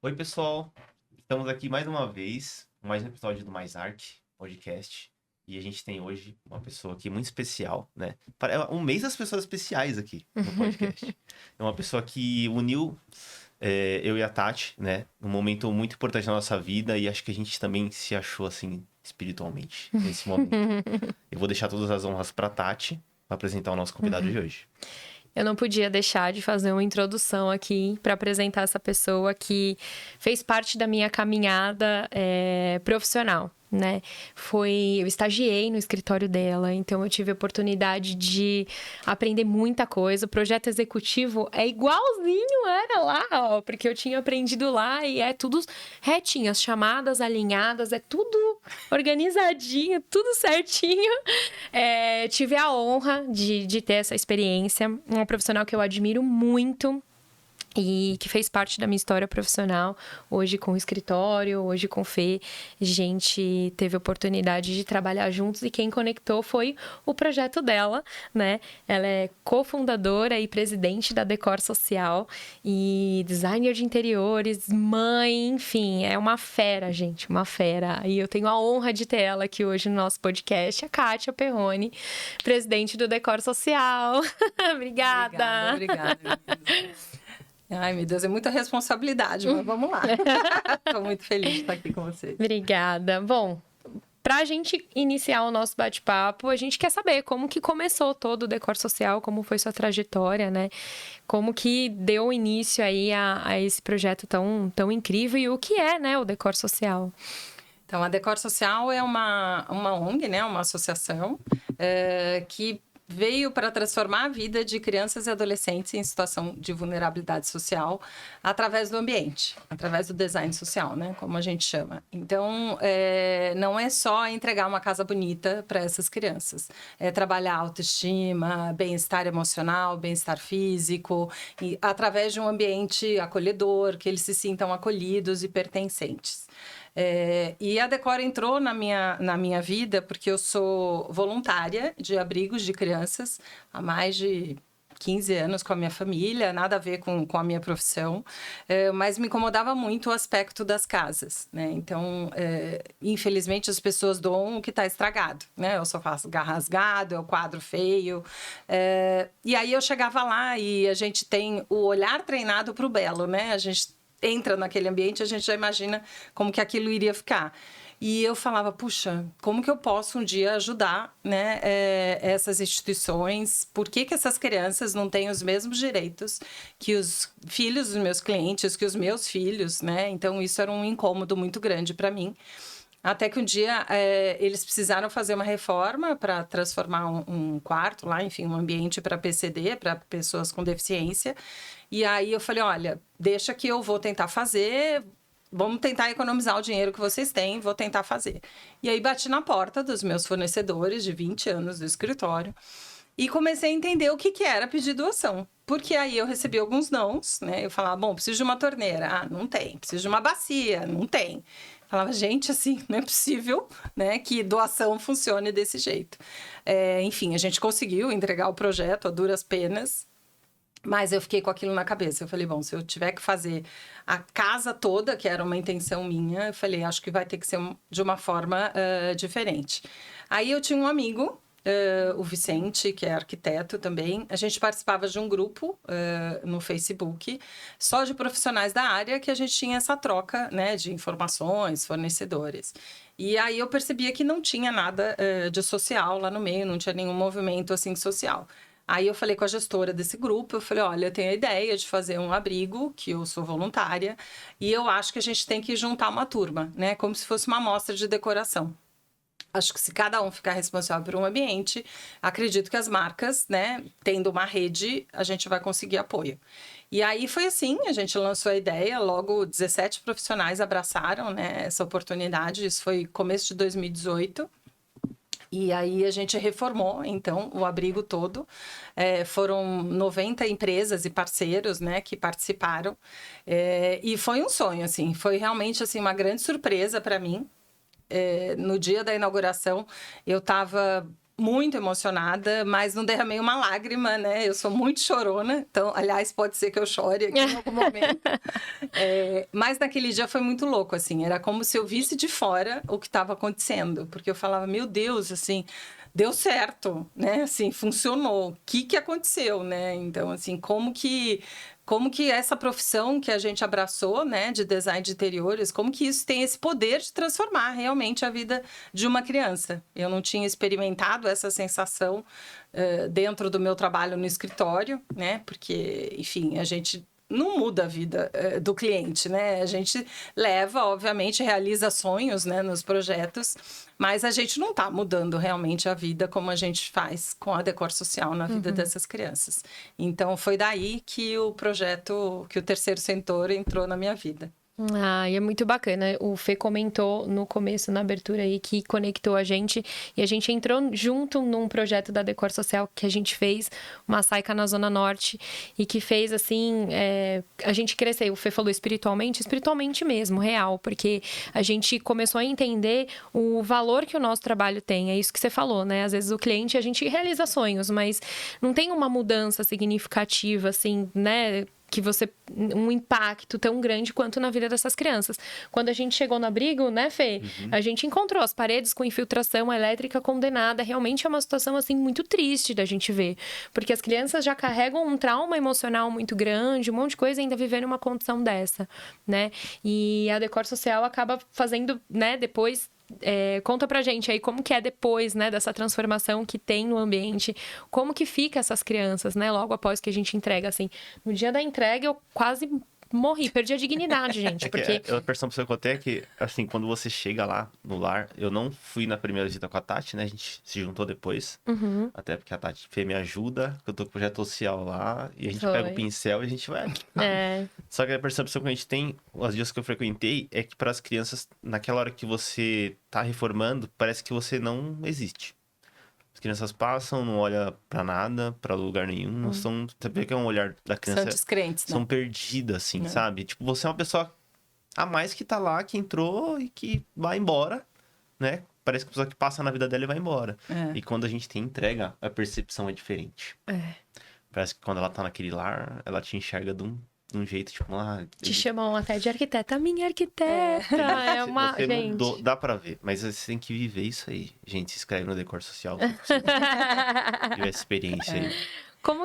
Oi, pessoal. Estamos aqui mais uma vez, mais um episódio do Mais Arte Podcast. E a gente tem hoje uma pessoa aqui muito especial, né? É um mês das pessoas especiais aqui no podcast. É uma pessoa que uniu eu e a Tati, né? Num momento muito importante na nossa vida e acho que a gente também se achou assim espiritualmente nesse momento. Eu vou deixar todas as honras pra Tati para apresentar o nosso convidado de hoje. Eu não podia deixar de fazer uma introdução aqui para apresentar essa pessoa que fez parte da minha caminhada profissional, né? Eu estagiei no escritório dela, então eu tive a oportunidade de aprender muita coisa. O projeto executivo é igualzinho era lá, ó, porque eu tinha aprendido lá e é tudo retinho, as chamadas alinhadas, é tudo organizadinho, tudo certinho. Tive a honra de ter essa experiência. Uma profissional que eu admiro muito e que fez parte da minha história profissional, hoje com o escritório, hoje com o Fê. A gente teve a oportunidade de trabalhar juntos e quem conectou foi o projeto dela, né? Ela é cofundadora e presidente da Decor Social e designer de interiores, mãe, enfim, é uma fera, gente, uma fera. E eu tenho a honra de ter ela aqui hoje no nosso podcast, a Kátia Perrone, presidente do Decor Social. Obrigada. Obrigada. Ai, meu Deus, é muita responsabilidade, mas vamos lá. Estou muito feliz de estar aqui com vocês. Obrigada. Bom, para a gente iniciar o nosso bate-papo, a gente quer saber como que começou todo o Decor Social, como foi sua trajetória, né? Como que deu início aí a esse projeto tão incrível e o que é, né, o Decor Social? Então, a Decor Social é uma ONG, né? Uma associação que veio para transformar a vida de crianças e adolescentes em situação de vulnerabilidade social através do ambiente, através do design social, né? Como a gente chama. Então, não é só entregar uma casa bonita para essas crianças. É trabalhar autoestima, bem-estar emocional, bem-estar físico, e através de um ambiente acolhedor, que eles se sintam acolhidos e pertencentes. E a Decor entrou na minha vida porque eu sou voluntária de abrigos de crianças há mais de 15 anos com a minha família, nada a ver com a minha profissão, mas me incomodava muito o aspecto das casas, né? Então, infelizmente, as pessoas doam o que está estragado, né? O sofá rasgado, é o quadro feio. E aí eu chegava lá e a gente tem o olhar treinado para o belo, né? A gente entra naquele ambiente, a gente já imagina como que aquilo iria ficar. E eu falava, puxa, como que eu posso um dia ajudar, né, essas instituições? Por que essas crianças não têm os mesmos direitos que os filhos dos meus clientes, que os meus filhos, né? Então, isso era um incômodo muito grande para mim. Até que um dia eles precisaram fazer uma reforma para transformar um quarto lá, enfim, um ambiente para PCD, para pessoas com deficiência. E aí eu falei, olha, deixa que eu vou tentar fazer, vamos tentar economizar o dinheiro que vocês têm, vou tentar fazer. E aí bati na porta dos meus fornecedores de 20 anos do escritório e comecei a entender o que era pedir doação. Porque aí eu recebi alguns nãos, né? Eu falava, bom, preciso de uma torneira. Ah, não tem. Preciso de uma bacia. Não tem. Falava, gente, assim, não é possível, né, que doação funcione desse jeito. Enfim, a gente conseguiu entregar o projeto a duras penas, mas eu fiquei com aquilo na cabeça. Eu falei, bom, se eu tiver que fazer a casa toda, que era uma intenção minha, eu falei, acho que vai ter que ser de uma forma diferente. Aí eu tinha um amigo, o Vicente, que é arquiteto também. A gente participava de um grupo no Facebook, só de profissionais da área, que a gente tinha essa troca, né, de informações, fornecedores. E aí eu percebia que não tinha nada de social lá no meio, não tinha nenhum movimento assim social. Aí eu falei com a gestora desse grupo, eu falei, olha, eu tenho a ideia de fazer um abrigo, que eu sou voluntária, e eu acho que a gente tem que juntar uma turma, né, como se fosse uma amostra de decoração. Acho que se cada um ficar responsável por um ambiente, acredito que as marcas, né, tendo uma rede, a gente vai conseguir apoio. E aí foi assim, a gente lançou a ideia, logo 17 profissionais abraçaram, né, essa oportunidade, isso foi começo de 2018. E aí a gente reformou, então, o abrigo todo. Foram 90 empresas e parceiros, né, que participaram. E foi um sonho, assim, foi realmente assim, uma grande surpresa para mim. No dia da inauguração, eu estava muito emocionada, mas não derramei uma lágrima, né? Eu sou muito chorona, então, aliás, pode ser que eu chore aqui em algum momento. Mas naquele dia foi muito louco, assim, era como se eu visse de fora o que estava acontecendo, porque eu falava, meu Deus, assim, deu certo, né? Assim, funcionou. O que aconteceu, né? Então, assim, como que essa profissão que a gente abraçou, né, de design de interiores, como que isso tem esse poder de transformar realmente a vida de uma criança. Eu não tinha experimentado essa sensação dentro do meu trabalho no escritório, né, porque, enfim, a gente não muda a vida do cliente, né? A gente leva, obviamente, realiza sonhos, né, nos projetos, mas a gente não está mudando realmente a vida como a gente faz com a Decor Social na vida dessas crianças. Então, foi daí que o projeto, que o Terceiro Setor entrou na minha vida. E é muito bacana. O Fê comentou no começo, na abertura aí, que conectou a gente. E a gente entrou junto num projeto da Decor Social que a gente fez, uma Saica na Zona Norte. E que fez, assim, a gente crescer. O Fê falou espiritualmente mesmo, real. Porque a gente começou a entender o valor que o nosso trabalho tem. É isso que você falou, né? Às vezes o cliente, a gente realiza sonhos, mas não tem uma mudança significativa, assim, né? Um impacto tão grande quanto na vida dessas crianças. Quando a gente chegou no abrigo, né, Fê? A gente encontrou as paredes com infiltração elétrica condenada. Realmente é uma situação, assim, muito triste da gente ver. Porque as crianças já carregam um trauma emocional muito grande, um monte de coisa, ainda vivendo uma condição dessa, né? E a Decor Social acaba fazendo, né, depois... conta pra gente aí como que é depois, né, dessa transformação que tem no ambiente, como que fica essas crianças, né, logo após que a gente entrega, assim. No dia da entrega eu quase morri, perdi a dignidade, gente, porque... A percepção que eu tenho é que, assim, quando você chega lá no lar, eu não fui na primeira visita com a Tati, né, a gente se juntou depois, até porque a Tati Fê me ajuda, eu tô com o projeto social lá, e a gente pega o pincel e a gente vai... Só que a percepção que a gente tem, os dias que eu frequentei, é que para as crianças, naquela hora que você tá reformando, parece que você não existe. As crianças passam, não olham pra nada, pra lugar nenhum, não são... Você vê que é um olhar da criança... São descrentes, são perdidas, assim, sabe? Tipo, você é uma pessoa a mais que tá lá, que entrou e que vai embora, né? Parece que a pessoa que passa na vida dela e vai embora. E quando a gente tem entrega, a percepção é diferente. Parece que quando ela tá naquele lar, ela te enxerga de um jeito, tipo, Te chamam até de arquiteta. Minha arquiteta! É uma... Você gente... mudou, dá pra ver, mas você tem que viver isso aí. Gente, se inscreve no Decor Social. Se você tiver experiência aí.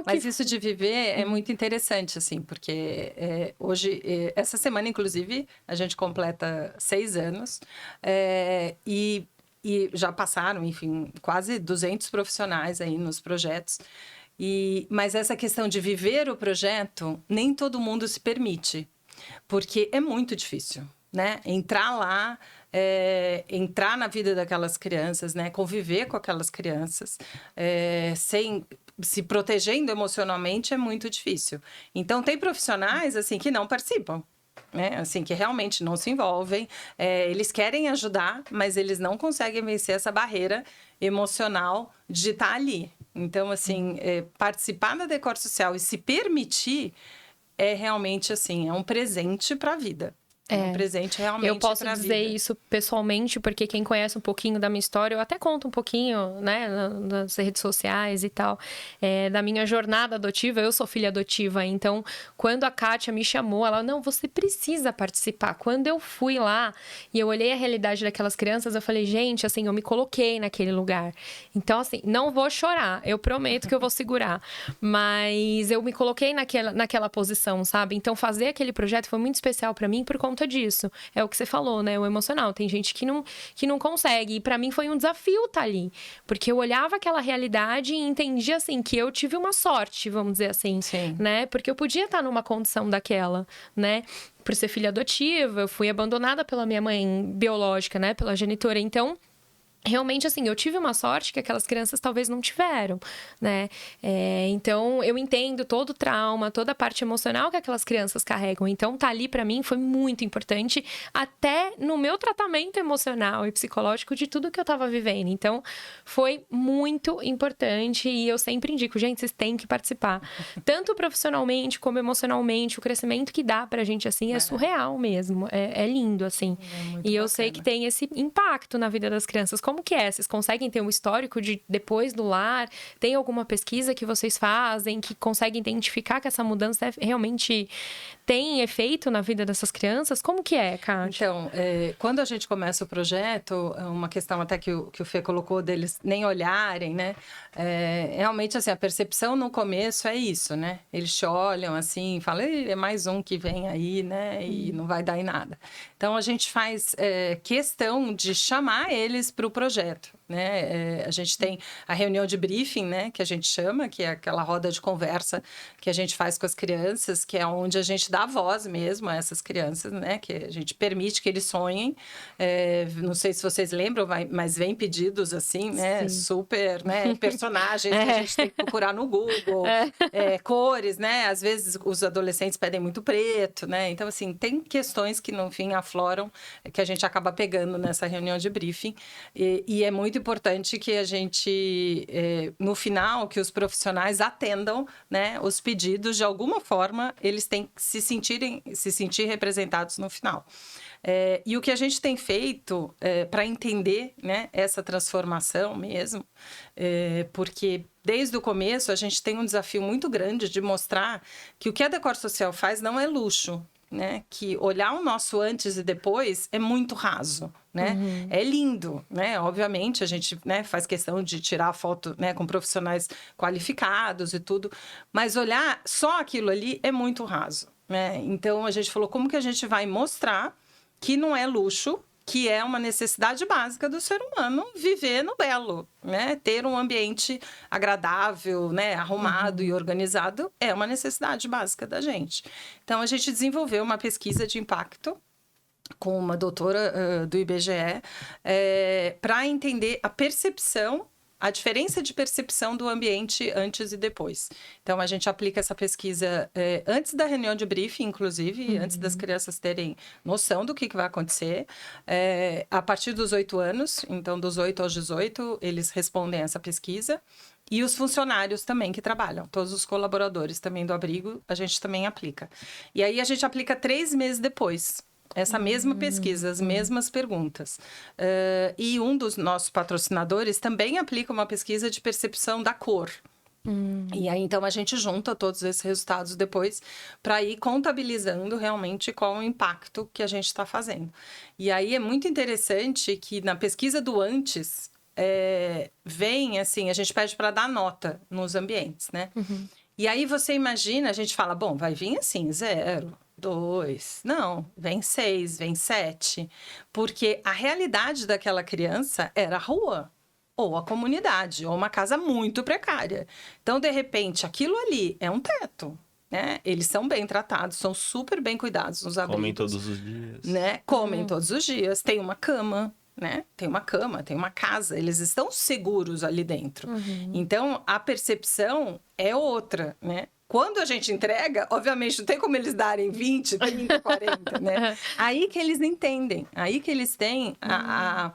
Mas isso de viver é muito interessante, assim, porque hoje, essa semana, inclusive, a gente completa 6 anos e já passaram, enfim, quase 200 profissionais aí nos projetos. Mas essa questão de viver o projeto, nem todo mundo se permite, porque é muito difícil, né? Entrar lá, entrar na vida daquelas crianças, né? Conviver com aquelas crianças, sem se protegendo emocionalmente é muito difícil. Então, tem profissionais, assim, que não participam. Né? Assim, que realmente não se envolvem, eles querem ajudar, mas eles não conseguem vencer essa barreira emocional de estar ali. Então, assim, participar da Decor Social e se permitir é realmente, assim, é um presente para a vida. Um presente realmente eu posso dizer isso pessoalmente, porque quem conhece um pouquinho da minha história, eu até conto um pouquinho, né, nas redes sociais e tal, da minha jornada adotiva. Eu sou filha adotiva, então, quando a Kátia me chamou, ela, não, você precisa participar. Quando eu fui lá e eu olhei a realidade daquelas crianças, eu falei, gente, assim, eu me coloquei naquele lugar. Então, assim, não vou chorar, eu prometo que eu vou segurar. Mas eu me coloquei naquela posição, sabe? Então, fazer aquele projeto foi muito especial para mim por conta disso. É o que você falou, né? O emocional. Tem gente que não consegue. E pra mim foi um desafio estar ali. Porque eu olhava aquela realidade e entendia, assim, que eu tive uma sorte, vamos dizer assim. Sim. Né? Porque eu podia estar numa condição daquela, né? Por ser filha adotiva, eu fui abandonada pela minha mãe biológica, né? Pela genitora. Então, realmente, assim, eu tive uma sorte que aquelas crianças talvez não tiveram, né? Então, eu entendo todo o trauma, toda a parte emocional que aquelas crianças carregam. Então, tá ali pra mim foi muito importante, até no meu tratamento emocional e psicológico de tudo que eu tava vivendo. Então, foi muito importante e eu sempre indico, gente, vocês têm que participar. Tanto profissionalmente como emocionalmente, o crescimento que dá pra gente, assim, é surreal mesmo. É lindo, assim. E eu sei que tem esse impacto na vida das crianças. Como que é? Vocês conseguem ter um histórico de depois do lar? Tem alguma pesquisa que vocês fazem que conseguem identificar que essa mudança realmente tem efeito na vida dessas crianças? Como que é, Kátia? Então, quando a gente começa o projeto, uma questão até que o Fê colocou deles nem olharem, né? Realmente, assim, a percepção no começo é isso, né? Eles te olham assim, falam, é mais um que vem aí, né? E não vai dar em nada. Então, a gente faz questão de chamar eles para o projeto, né? A gente tem a reunião de briefing, né? Que a gente chama, que é aquela roda de conversa que a gente faz com as crianças, que é onde a gente dá voz mesmo a essas crianças, né? Que a gente permite que eles sonhem. Não sei se vocês lembram, mas vem pedidos assim, né? Sim. Super, né? Personagens que a gente tem que procurar no Google, cores, né? Às vezes os adolescentes pedem muito preto, né? Então, assim, tem questões que no fim afloram, que a gente acaba pegando nessa reunião de briefing. E é muito importante que a gente, no final, que os profissionais atendam, né? Os pedidos, de alguma forma, eles têm que se sentir representados no final. E o que a gente tem feito para entender, né, essa transformação mesmo, porque desde o começo a gente tem um desafio muito grande de mostrar que o que a Decor Social faz não é luxo, né? Que olhar o nosso antes e depois é muito raso, né? É lindo, né? Obviamente a gente, né, faz questão de tirar a foto, né, com profissionais qualificados e tudo, mas olhar só aquilo ali é muito raso, né? Então a gente falou, como que a gente vai mostrar que não é luxo, que é uma necessidade básica do ser humano viver no belo, né? Ter um ambiente agradável, né? Arrumado e organizado é uma necessidade básica da gente. Então, a gente desenvolveu uma pesquisa de impacto com uma doutora do IBGE para entender a percepção, a diferença de percepção do ambiente antes e depois. Então, a gente aplica essa pesquisa antes da reunião de briefing, inclusive, antes das crianças terem noção do que vai acontecer. A partir dos 8 anos, então dos 8 aos 18, eles respondem essa pesquisa. E os funcionários também que trabalham, todos os colaboradores também do abrigo, a gente também aplica. E aí, a gente aplica 3 meses depois. Essa mesma pesquisa, as mesmas perguntas. E um dos nossos patrocinadores também aplica uma pesquisa de percepção da cor. E aí, então, a gente junta todos esses resultados depois para ir contabilizando realmente qual o impacto que a gente está fazendo. E aí, é muito interessante que na pesquisa do antes, vem, assim, a gente pede para dar nota nos ambientes, né? E aí, você imagina, a gente fala, bom, vai vir assim, 0... 2, não, vem 6, vem 7, porque a realidade daquela criança era a rua, ou a comunidade, ou uma casa muito precária. Então, de repente, aquilo ali é um teto, né? Eles são bem tratados, são super bem cuidados nos abrigos. Comem todos os dias. Né? Comem todos os dias, tem uma cama, né? Tem uma cama, tem uma casa, eles estão seguros ali dentro. Então, a percepção é outra, né? Quando a gente entrega, obviamente, não tem como eles darem 20, 30, 40, né? Aí que eles entendem, aí que eles têm a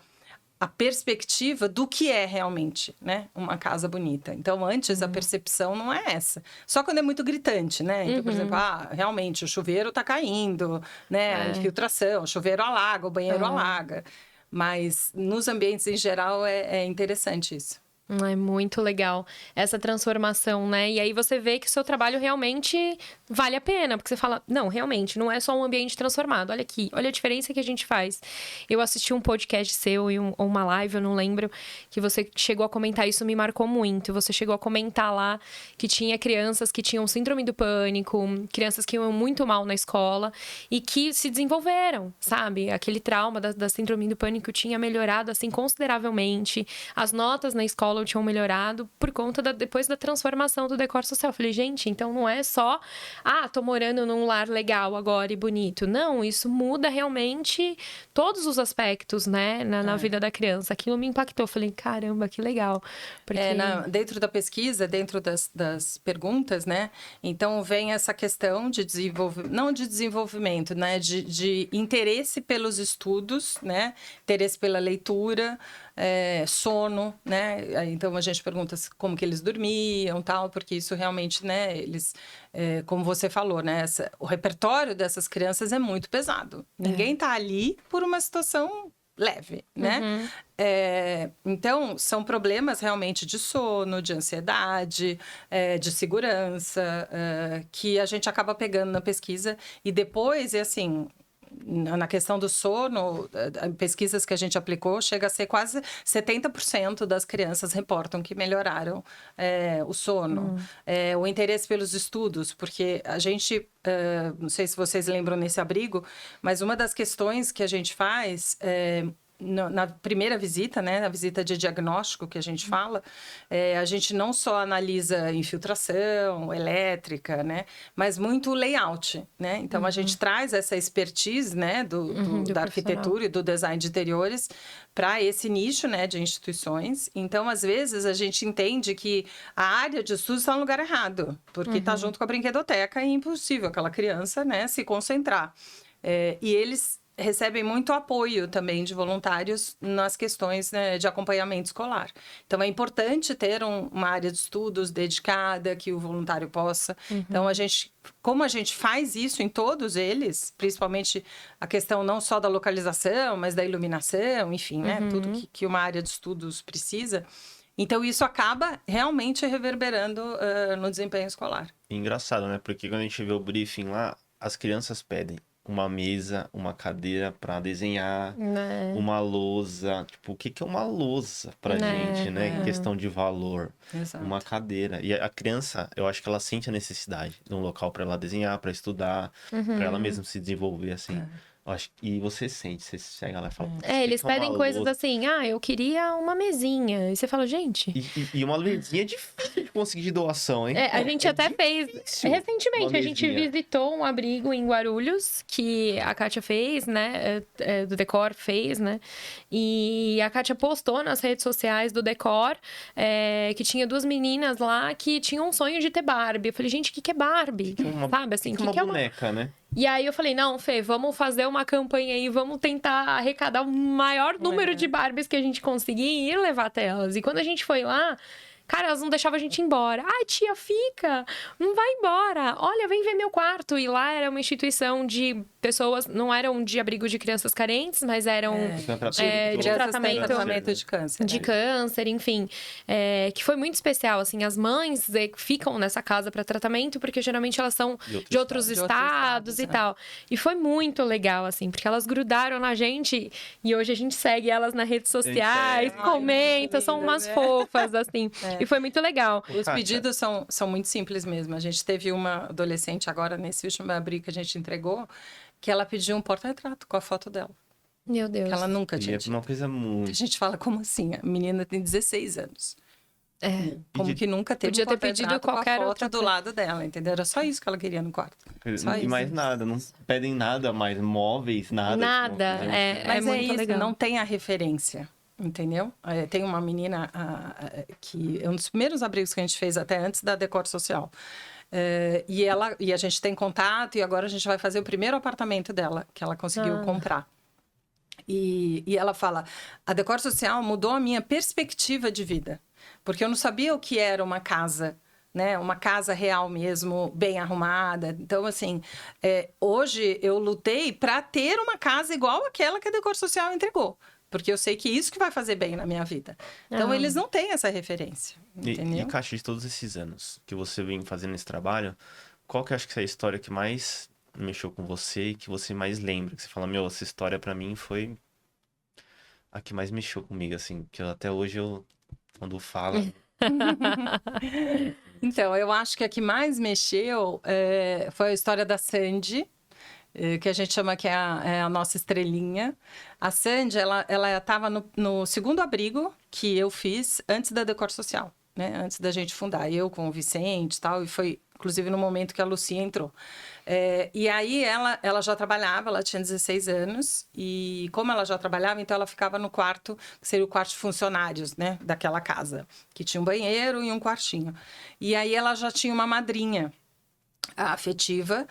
perspectiva do que é realmente, né? Uma casa bonita. Então, antes, a percepção não é essa. Só quando é muito gritante, né? Então, por exemplo, realmente, o chuveiro tá caindo, né? A infiltração, o chuveiro alaga, o banheiro alaga. Mas, nos ambientes em geral, é interessante isso. É muito legal essa transformação, né? E aí você vê que o seu trabalho realmente vale a pena, porque você fala, não, realmente, não é só um ambiente transformado. Olha aqui, olha a diferença que a gente faz. Eu assisti um podcast seu e uma live, eu não lembro, que você chegou a comentar, isso me marcou muito. Você chegou a comentar lá que tinha crianças que tinham síndrome do pânico, crianças que iam muito mal na escola e que se desenvolveram, sabe? Aquele trauma da síndrome do pânico tinha melhorado, assim, consideravelmente. As notas na escola tinham melhorado por conta depois da transformação do Decor Social. Eu falei, gente, então não é só, tô morando num lar legal agora e bonito. Não, isso muda realmente todos os aspectos, né, na vida da criança. Aquilo me impactou. Eu falei, caramba, que legal. Porque... dentro da pesquisa, dentro das perguntas, né, então vem essa questão de desenvolvimento, não de desenvolvimento, né, de interesse pelos estudos, né, interesse pela leitura, sono, né? Então a gente pergunta como que eles dormiam, tal, porque isso realmente, né? Eles, como você falou, né? O repertório dessas crianças é muito pesado. Ninguém tá ali por uma situação leve, né? Então, são problemas realmente de sono, de ansiedade, de segurança, que a gente acaba pegando na pesquisa. E depois, assim, na questão do sono, pesquisas que a gente aplicou, chega a ser quase 70% das crianças reportam que melhoraram o sono. O interesse pelos estudos, porque a gente, não sei se vocês lembram nesse abrigo, mas uma das questões que a gente faz na primeira visita, né, na visita de diagnóstico que a gente fala, a gente não só analisa infiltração elétrica, né, mas muito o layout, né? Então, a gente traz essa expertise, né, da arquitetura e do design de interiores para esse nicho, né, de instituições. Então, às vezes, a gente entende que a área de estudo está no lugar errado, porque está junto com a brinquedoteca e é impossível aquela criança, né, se concentrar. E eles recebem muito apoio também de voluntários nas questões, né, de acompanhamento escolar. Então, é importante ter uma área de estudos dedicada, que o voluntário possa. Então, como a gente faz isso em todos eles, principalmente a questão não só da localização, mas da iluminação, enfim, né, tudo que uma área de estudos precisa. Então, isso acaba realmente reverberando no desempenho escolar. Engraçado, né? Porque quando a gente vê o briefing lá, as crianças pedem uma mesa, uma cadeira para desenhar, uma lousa. Tipo, o que é uma lousa pra gente, né? Em questão de valor. Exato. Uma cadeira. E a criança, eu acho que ela sente a necessidade de um local para ela desenhar, para estudar, para ela mesma se desenvolver, assim. Eu acho, e você sente, você chega lá e fala... eles pedem coisas lousa? assim, eu queria uma mesinha. E você fala, gente... E uma mesinha é difícil de conseguir de doação, hein? A gente até fez... difícil Recentemente, uma a gente mesinha. visitou um abrigo em Guarulhos, que a Kátia fez, né? Do Decor fez, né? E a Kátia postou nas redes sociais do Decor que tinha 2 meninas lá que tinham um sonho de ter Barbie. Eu falei, gente, o que é Barbie? Sabe, assim, que é uma boneca, né? E aí eu falei, não, Fê, vamos fazer uma campanha aí, vamos tentar arrecadar o maior número de Barbies que a gente conseguir e levar até elas. E quando a gente foi lá, cara, elas não deixavam a gente ir embora. Ai, tia, fica, não vai embora. Olha, vem ver meu quarto. E lá era uma instituição de pessoas, não eram de abrigo de crianças carentes, mas eram de tratamento de câncer. de câncer, enfim, que foi muito especial, assim, as mães ficam nessa casa para tratamento, porque geralmente elas são de outros estados e tal, e foi muito legal, assim, porque elas grudaram na gente, e hoje a gente segue elas nas redes sociais, comenta, são umas fofas, assim, e foi muito legal. Os pedidos são muito simples mesmo, a gente teve uma adolescente agora, nesse último abrigo que a gente entregou, que ela pediu um porta-retrato com a foto dela. Meu Deus. Que ela nunca tinha tido. Uma coisa muito... A gente fala, como assim? A menina tem 16 anos. Como que nunca teve Podia ter pedido qualquer foto outra do lado dela, entendeu? Era só isso que ela queria no quarto. E mais nada, não pedem nada mais, móveis, nada. Nada, Mas muito isso, legal. não tem a referência, entendeu? Tem uma menina que é um dos primeiros abrigos que a gente fez até antes da Decor Social. E a gente tem contato, e agora a gente vai fazer o primeiro apartamento dela, que ela conseguiu comprar. E ela fala, a Decor Social mudou a minha perspectiva de vida, porque eu não sabia o que era uma casa, né? Uma casa real mesmo, bem arrumada. Então, assim, hoje eu lutei para ter uma casa igual aquela que a Decor Social entregou. Porque eu sei que isso que vai fazer bem na minha vida. Então, eles não têm essa referência, entendeu? E Kátia, de todos esses anos que você vem fazendo esse trabalho, qual que acho que é a história que mais mexeu com você e que você mais lembra? Que você fala, meu, essa história pra mim foi a que mais mexeu comigo, assim. Que até hoje quando falo... Então, eu acho que a que mais mexeu foi a história da Sandy, que a gente chama que é a nossa estrelinha. A Sandy, ela estava no segundo abrigo que eu fiz antes da Decor Social, né? Antes da gente fundar. Eu com o Vicente e tal, e foi inclusive no momento que a Lucia entrou. E aí ela já trabalhava, ela tinha 16 anos, e como ela já trabalhava, então ela ficava no quarto, que seria o quarto de funcionários, né, daquela casa, que tinha um banheiro e um quartinho. E aí ela já tinha uma madrinha afetiva,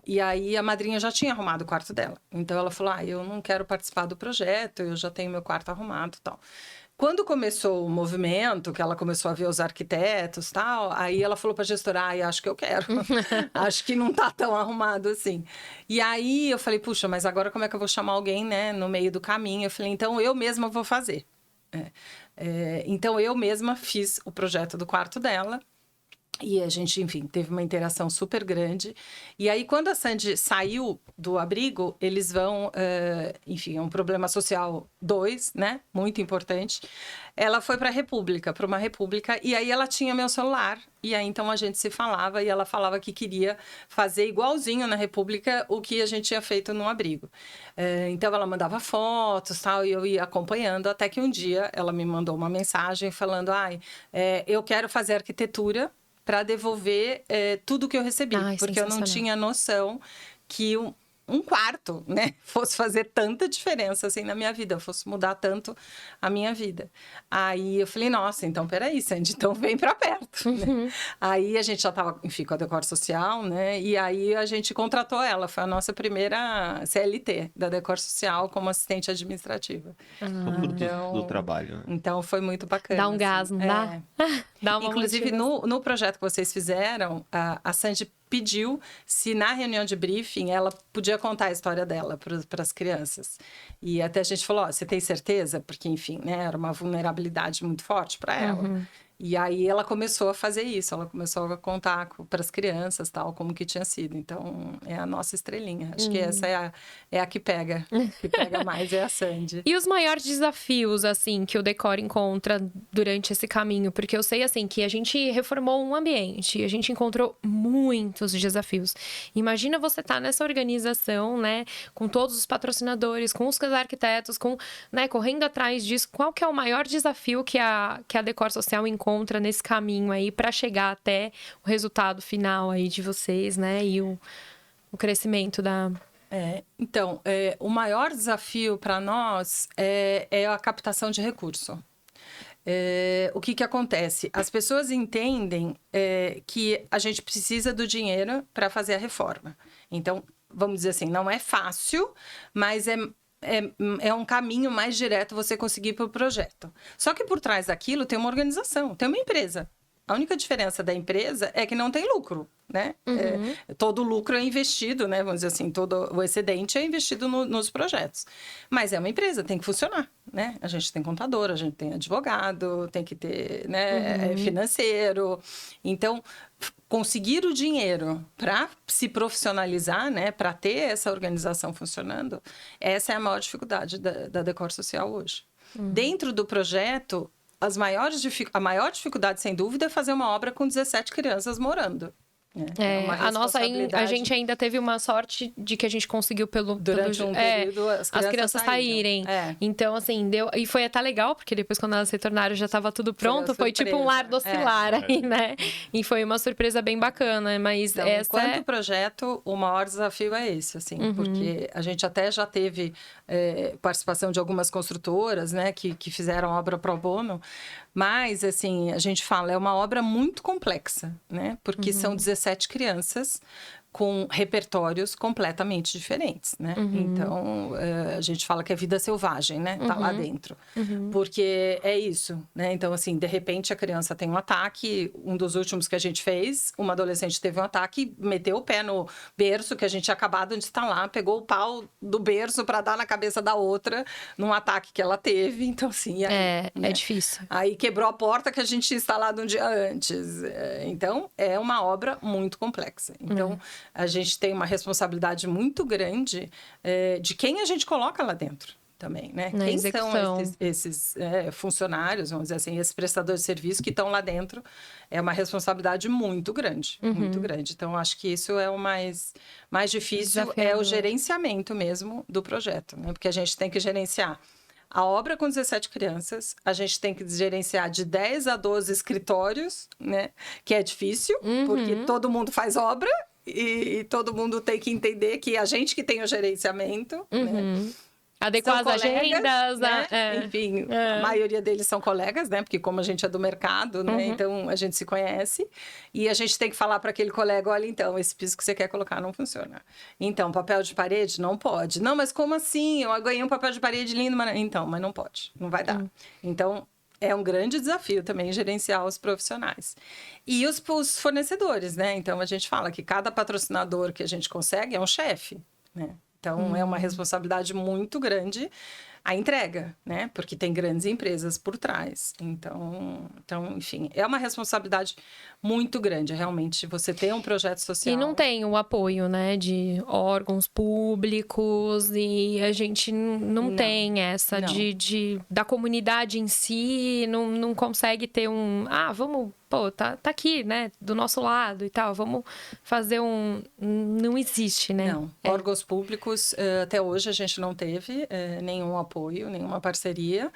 e aí a madrinha já tinha arrumado o quarto dela. Então ela falou, eu não quero participar do projeto, eu já tenho meu quarto arrumado e tal. Quando começou o movimento, que ela começou a ver os arquitetos e tal, aí ela falou para a gestora, acho que eu quero. Acho que não tá tão arrumado assim. E aí eu falei, puxa, mas agora como é que eu vou chamar alguém, né, no meio do caminho? Eu falei, então eu mesma vou fazer. Então eu mesma fiz o projeto do quarto dela. E a gente, enfim, teve uma interação super grande. E aí, quando a Sandy saiu do abrigo, eles vão... enfim, é um problema social 2, né? Muito importante. Ela foi para uma república, e aí ela tinha meu celular. E aí, então, a gente se falava, e ela falava que queria fazer igualzinho na república o que a gente tinha feito no abrigo. Então, ela mandava fotos, tal, e eu ia acompanhando, até que um dia ela me mandou uma mensagem falando, eu quero fazer arquitetura para devolver tudo que eu recebi. Porque eu não tinha noção que um quarto, né, fosse fazer tanta diferença assim na minha vida, fosse mudar tanto a minha vida. Aí eu falei, nossa, então peraí, Sandy, então vem para perto. Né? Aí a gente já estava, enfim, com a Decor Social, né, e aí a gente contratou ela, foi a nossa primeira CLT da Decor Social como assistente administrativa. Do trabalho. Né? Então foi muito bacana. Dá um gás, não dá? Dá uma Inclusive, no projeto que vocês fizeram, a Sandy pediu se na reunião de briefing ela podia contar a história dela para as crianças. E até a gente falou, você tem certeza? Porque, enfim, né, era uma vulnerabilidade muito forte para ela. E aí ela começou a fazer isso, ela começou a contar para as crianças, tal, como que tinha sido. Então, é a nossa estrelinha. Acho que essa é a que pega mais, é a Sandy. E os maiores desafios, assim, que o Decor encontra durante esse caminho? Porque eu sei, assim, que a gente reformou um ambiente e a gente encontrou muitos desafios. Imagina você estar nessa organização, né, com todos os patrocinadores, com os arquitetos, né, correndo atrás disso. Qual que é o maior desafio que a Decor Social encontra nesse caminho aí para chegar até o resultado final aí de vocês, né? E o crescimento da... Então, o maior desafio para nós é a captação de recurso. O que acontece? As pessoas entendem que a gente precisa do dinheiro para fazer a reforma. Então, vamos dizer assim, não é fácil, mas é um caminho mais direto você conseguir para o projeto. Só que por trás daquilo tem uma organização, tem uma empresa. A única diferença da empresa é que não tem lucro, né? Todo o lucro é investido, né? Vamos dizer assim, todo o excedente é investido nos projetos. Mas é uma empresa, tem que funcionar, né? A gente tem contador, a gente tem advogado, tem que ter, né, financeiro. Então, conseguir o dinheiro para se profissionalizar, né, para ter essa organização funcionando, essa é a maior dificuldade da Decor Social hoje. Dentro do projeto, a maior dificuldade, sem dúvida, é fazer uma obra com 17 crianças morando. A gente ainda teve uma sorte de que a gente conseguiu durante um período as crianças saírem. Então, assim, deu... E foi até legal, porque depois, quando elas retornaram, já estava tudo pronto. Foi tipo um lar docilar aí, né? E foi uma surpresa bem bacana. Mas então, enquanto projeto, o maior desafio é esse, assim. Porque a gente até já teve participação de algumas construtoras, né? Que fizeram obra pro bono. Mas, assim, a gente fala, é uma obra muito complexa, né? Porque são 17 crianças com repertórios completamente diferentes, né? Então, a gente fala que é vida selvagem, né? Tá lá dentro. Porque é isso, né? Então, assim, de repente a criança tem um ataque, um dos últimos que a gente fez, uma adolescente teve um ataque, meteu o pé no berço que a gente tinha acabado de instalar, pegou o pau do berço para dar na cabeça da outra, num ataque que ela teve. Então, assim... Aí, né? É difícil. Aí quebrou a porta que a gente tinha instalado um dia antes. Então, é uma obra muito complexa. Então, a gente tem uma responsabilidade muito grande de quem a gente coloca lá dentro também, né? Quem são esses funcionários, vamos dizer assim, esses prestadores de serviço que estão lá dentro, é uma responsabilidade muito grande, muito grande. Então, acho que isso é o mais difícil, é o gerenciamento mesmo do projeto, né? Porque a gente tem que gerenciar a obra com 17 crianças, a gente tem que gerenciar de 10 a 12 escritórios, né? Que é difícil, porque todo mundo faz obra e todo mundo tem que entender que a gente que tem o gerenciamento, né? adequar as colegas, agendas, né? é. Enfim, a maioria deles são colegas, né? Porque como a gente é do mercado, né? Então a gente se conhece e a gente tem que falar para aquele colega, olha, então, esse piso que você quer colocar não funciona. Então, papel de parede não pode. Não, mas como assim? Eu ganhei um papel de parede lindo, mas... Então, mas não pode, não vai dar. Então, é um grande desafio também gerenciar os profissionais. E os fornecedores, né? Então, a gente fala que cada patrocinador que a gente consegue é um chefe, né? Então, é uma responsabilidade muito grande a entrega, né? Porque tem grandes empresas por trás. Então, enfim, é uma responsabilidade muito grande, realmente, você ter um projeto social. E não tem o apoio, né, de órgãos públicos, e a gente não tem essa da comunidade em si, não consegue ter vamos, pô, tá aqui, né, do nosso lado e tal, vamos fazer não existe, né? Não, órgãos públicos, até hoje a gente não teve nenhum apoio, nenhuma parceria,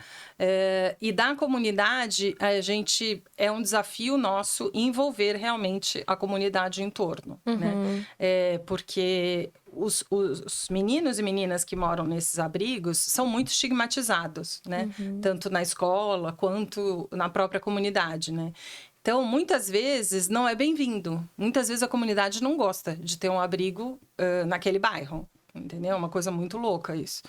e da comunidade, é um desafio nosso envolver realmente a comunidade em torno, né? Porque os meninos e meninas que moram nesses abrigos são muito estigmatizados, né? Tanto na escola quanto na própria comunidade, né? Então, muitas vezes não é bem-vindo. Muitas vezes a comunidade não gosta de ter um abrigo naquele bairro. Entendeu? É uma coisa muito louca isso.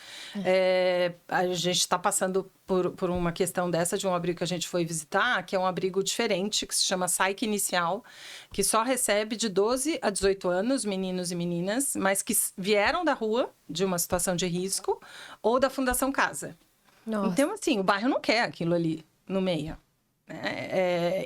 A gente está passando por uma questão dessa, de um abrigo que a gente foi visitar, que é um abrigo diferente, que se chama SAIC Inicial, que só recebe de 12 a 18 anos, meninos e meninas, mas que vieram da rua, de uma situação de risco, ou da Fundação Casa. Nossa. Então, assim, o bairro não quer aquilo ali no meio.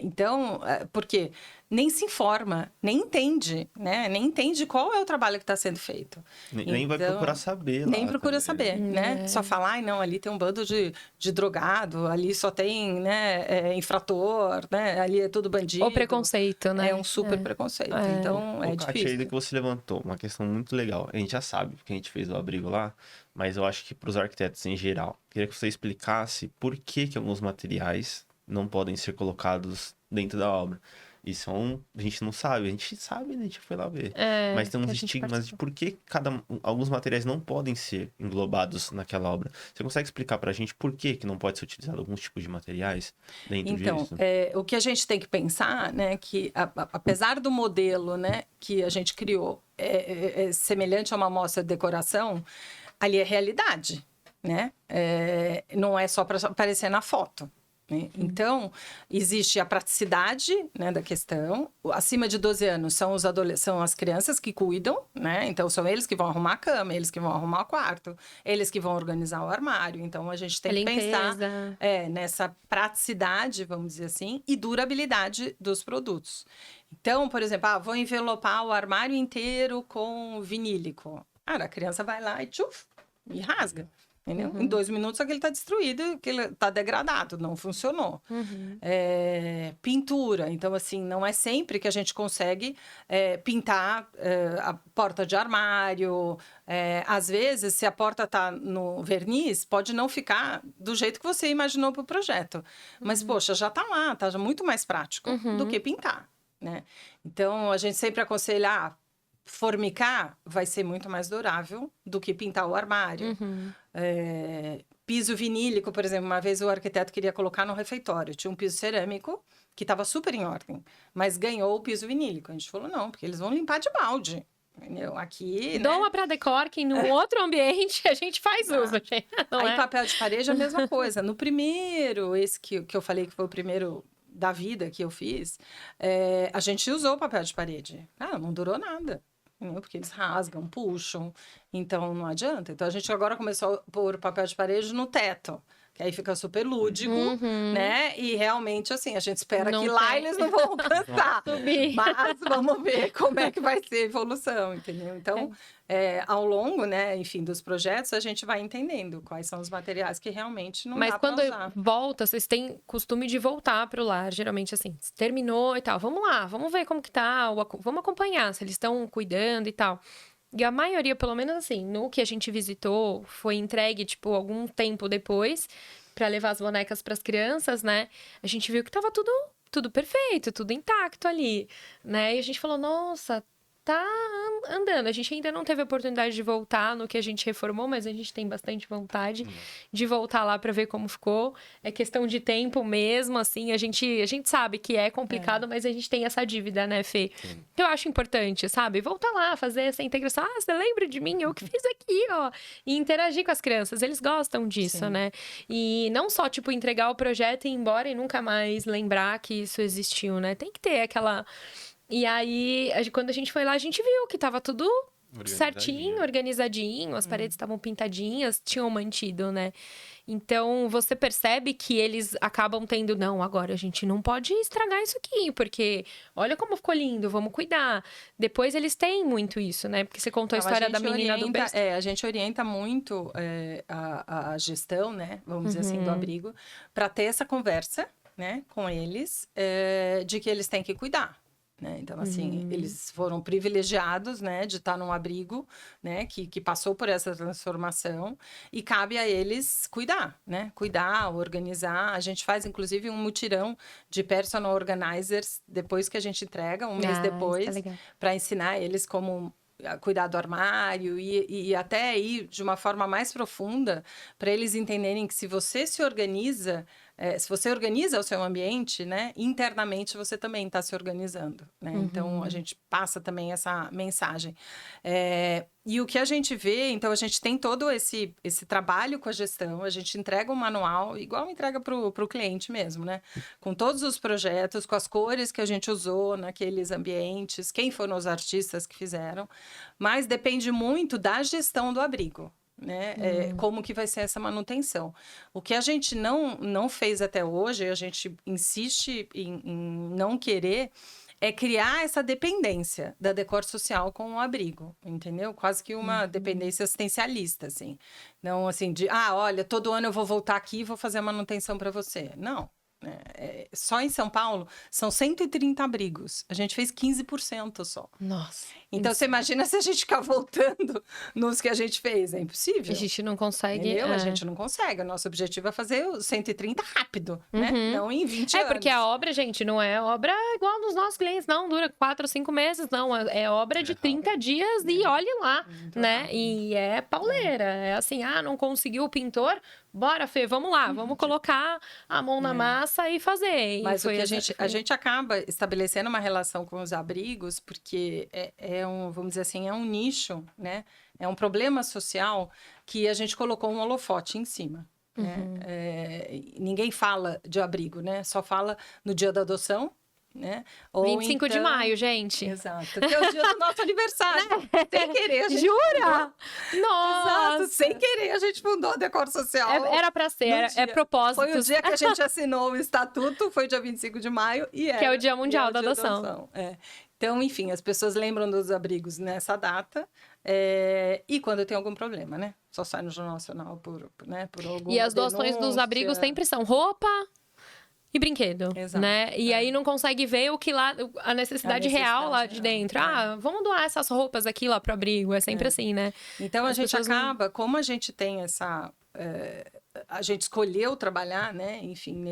Então, porque nem se informa, nem entende, né? Nem entende qual é o trabalho que está sendo feito. Nem vai procurar saber. Nem procura também. saber, né? Só falar, não, ali tem um bando de drogado, ali só tem, né, infrator, né? Ali é tudo bandido. Ou preconceito, né? É um super preconceito. Então, é Kátia, difícil. aí que você levantou, uma questão muito legal. A gente já sabe, porque a gente fez o abrigo lá, mas eu acho que para os arquitetos em geral, queria que você explicasse por que alguns materiais não podem ser colocados dentro da obra. Isso a gente não sabe, a gente sabe, né? A gente foi lá ver. Mas tem uns estigmas de por que alguns materiais não podem ser englobados naquela obra. Você consegue explicar pra gente por que não pode ser utilizado alguns tipos de materiais dentro disso? O que a gente tem que pensar, né, que apesar do modelo, né, que a gente criou é semelhante a uma amostra de decoração, ali é realidade, né? Não é só para aparecer na foto. Então, existe a praticidade, né, da questão. Acima de 12 anos são as crianças que cuidam, né? Então, são eles que vão arrumar a cama, eles que vão arrumar o quarto, eles que vão organizar o armário. Então, a gente tem que pensar nessa praticidade, vamos dizer assim, e durabilidade dos produtos. Então, por exemplo, vou envelopar o armário inteiro com vinílico. A criança vai lá e rasga. Entendeu? Em 2 minutos aquele está destruído, aquele está degradado, não funcionou. Pintura, então assim, não é sempre que a gente consegue pintar a porta de armário. Às vezes, se a porta está no verniz, pode não ficar do jeito que você imaginou para o projeto. Mas, poxa, já está lá, está muito mais prático do que pintar, né? Então, a gente sempre aconselha, formicar vai ser muito mais durável do que pintar o armário. Piso vinílico, por exemplo, uma vez o arquiteto queria colocar no refeitório, tinha um piso cerâmico que estava super em ordem, mas ganhou o piso vinílico. A gente falou, não, porque eles vão limpar de balde. Entendeu? Aqui, Doma para decor, que no outro ambiente a gente faz uso. Aí papel de parede é a mesma coisa. No primeiro, esse que eu falei que foi o primeiro da vida que eu fiz, a gente usou papel de parede. Não durou nada. Porque eles rasgam, puxam, então não adianta. Então a gente agora começou a pôr papel de parede no teto, que aí fica super lúdico, né? E realmente, assim, a gente espera que lá eles não vão alcançar. Mas vamos ver como é que vai ser a evolução, entendeu? Então, ao longo, né, enfim, dos projetos, a gente vai entendendo quais são os materiais que realmente não dá pra usar. Mas quando volta, vocês têm costume de voltar pro lar, geralmente assim, terminou e tal, vamos lá, vamos ver como que tá, vamos acompanhar se eles estão cuidando e tal. E a maioria, pelo menos assim, no que a gente visitou, foi entregue, tipo, algum tempo depois, pra levar as bonecas pras crianças, né? A gente viu que tava tudo perfeito, tudo intacto ali, né? E a gente falou, nossa, tá andando. A gente ainda não teve a oportunidade de voltar no que a gente reformou, mas a gente tem bastante vontade de voltar lá para ver como ficou. É questão de tempo mesmo, assim. A gente sabe que é complicado, mas a gente tem essa dívida, né, Fê? Sim. Então, eu acho importante, sabe? Voltar lá, fazer essa integração. Ah, você lembra de mim? Eu que fiz aqui, ó. E interagir com as crianças. Eles gostam disso, Sim. né? E não só, tipo, entregar o projeto e ir embora e nunca mais lembrar que isso existiu, né? Tem que ter aquela... E aí, quando a gente foi lá, a gente viu que tava tudo certinho, organizadinho, as paredes estavam pintadinhas, tinham mantido, né? Então, você percebe que eles acabam tendo, não, agora a gente não pode estragar isso aqui, porque olha como ficou lindo, vamos cuidar. Depois eles têm muito isso, né? Porque você contou a história da menina do berço. A gente orienta muito a gestão, né? Vamos dizer assim, do abrigo, para ter essa conversa, né, com eles, de que eles têm que cuidar. Né? Então, assim, eles foram privilegiados, né, de estar num abrigo, né, que passou por essa transformação, e cabe a eles cuidar, né? Cuidar, organizar. A gente faz, inclusive, um mutirão de personal organizers depois que a gente entrega, um mês depois, para ensinar eles como cuidar do armário e até ir de uma forma mais profunda para eles entenderem que se você se organiza, se você organiza o seu ambiente, né, internamente você também está se organizando, né? Então, a gente passa também essa mensagem. E o que a gente vê, então, a gente tem todo esse trabalho com a gestão, a gente entrega um manual, igual entrega para o cliente mesmo, né? Com todos os projetos, com as cores que a gente usou naqueles ambientes, quem foram os artistas que fizeram, mas depende muito da gestão do abrigo. Né? Como que vai ser essa manutenção. O que a gente não fez até hoje, a gente insiste em não querer, é criar essa dependência da Decor Social com o abrigo, entendeu? Quase que uma dependência assistencialista, assim. Não, assim, olha, todo ano eu vou voltar aqui e vou fazer a manutenção para você. Não. Só em São Paulo são 130 abrigos. A gente fez 15% só. Nossa. Então, você imagina se a gente ficar voltando nos que a gente fez. É impossível. A gente não consegue... Entendeu? A gente não consegue. O nosso objetivo é fazer os 130 rápido, né? Não em 20 anos. Porque a obra, gente, não é obra igual dos nossos clientes, não. Dura 4 ou 5 meses, não. É obra de 30 dias e olhe lá, né? E é pauleira. É assim, não conseguiu o pintor... Bora, Fê, vamos lá, vamos colocar a mão na massa e fazer. Mas o que a gente acaba estabelecendo uma relação com os abrigos, porque vamos dizer assim, é um nicho, né? É um problema social que a gente colocou um holofote em cima. Né? Ninguém fala de abrigo, né? Só fala no dia da adoção. Né? Ou 25 de maio, gente. Exato, que é o dia do nosso aniversário. Sem querer, a gente Jura? fundou. Nossa! Exato, sem querer a gente fundou a Decor Social. Era pra ser, é propósito. Foi o dia que a gente assinou o estatuto, foi dia 25 de maio. Que é o Dia Mundial da Adoção. Então, enfim, as pessoas lembram dos abrigos nessa data. E quando tem algum problema, né? Só sai no Jornal Nacional por alguma E as doações dos abrigos sempre são roupa... e brinquedo, né? E aí não consegue ver o que lá, a necessidade real lá de dentro. Vamos doar essas roupas aqui lá pro abrigo. É sempre assim, né? Então, a gente acaba, como a gente tem essa... a gente escolheu trabalhar, né? Enfim,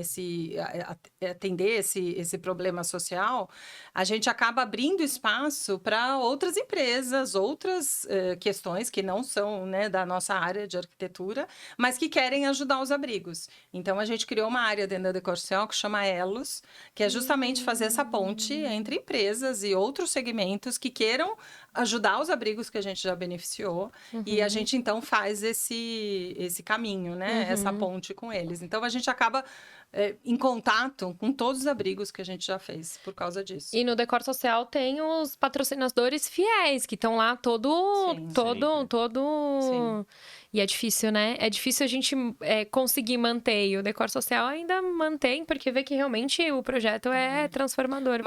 atender esse problema social, a gente acaba abrindo espaço para outras empresas, outras questões que não são, né, da nossa área de arquitetura, mas que querem ajudar os abrigos. Então, a gente criou uma área dentro da Decor Social que chama Elos, que é justamente fazer essa ponte entre empresas e outros segmentos que queiram ajudar os abrigos que a gente já beneficiou. E a gente, então, faz esse caminho, né? Essa ponte com eles. Então, a gente acaba em contato com todos os abrigos que a gente já fez por causa disso. E no Decor Social tem os patrocinadores fiéis, que estão lá todo... Sim. E é difícil, né? É difícil a gente conseguir manter. E o Decor Social ainda mantém, porque vê que realmente o projeto é transformador.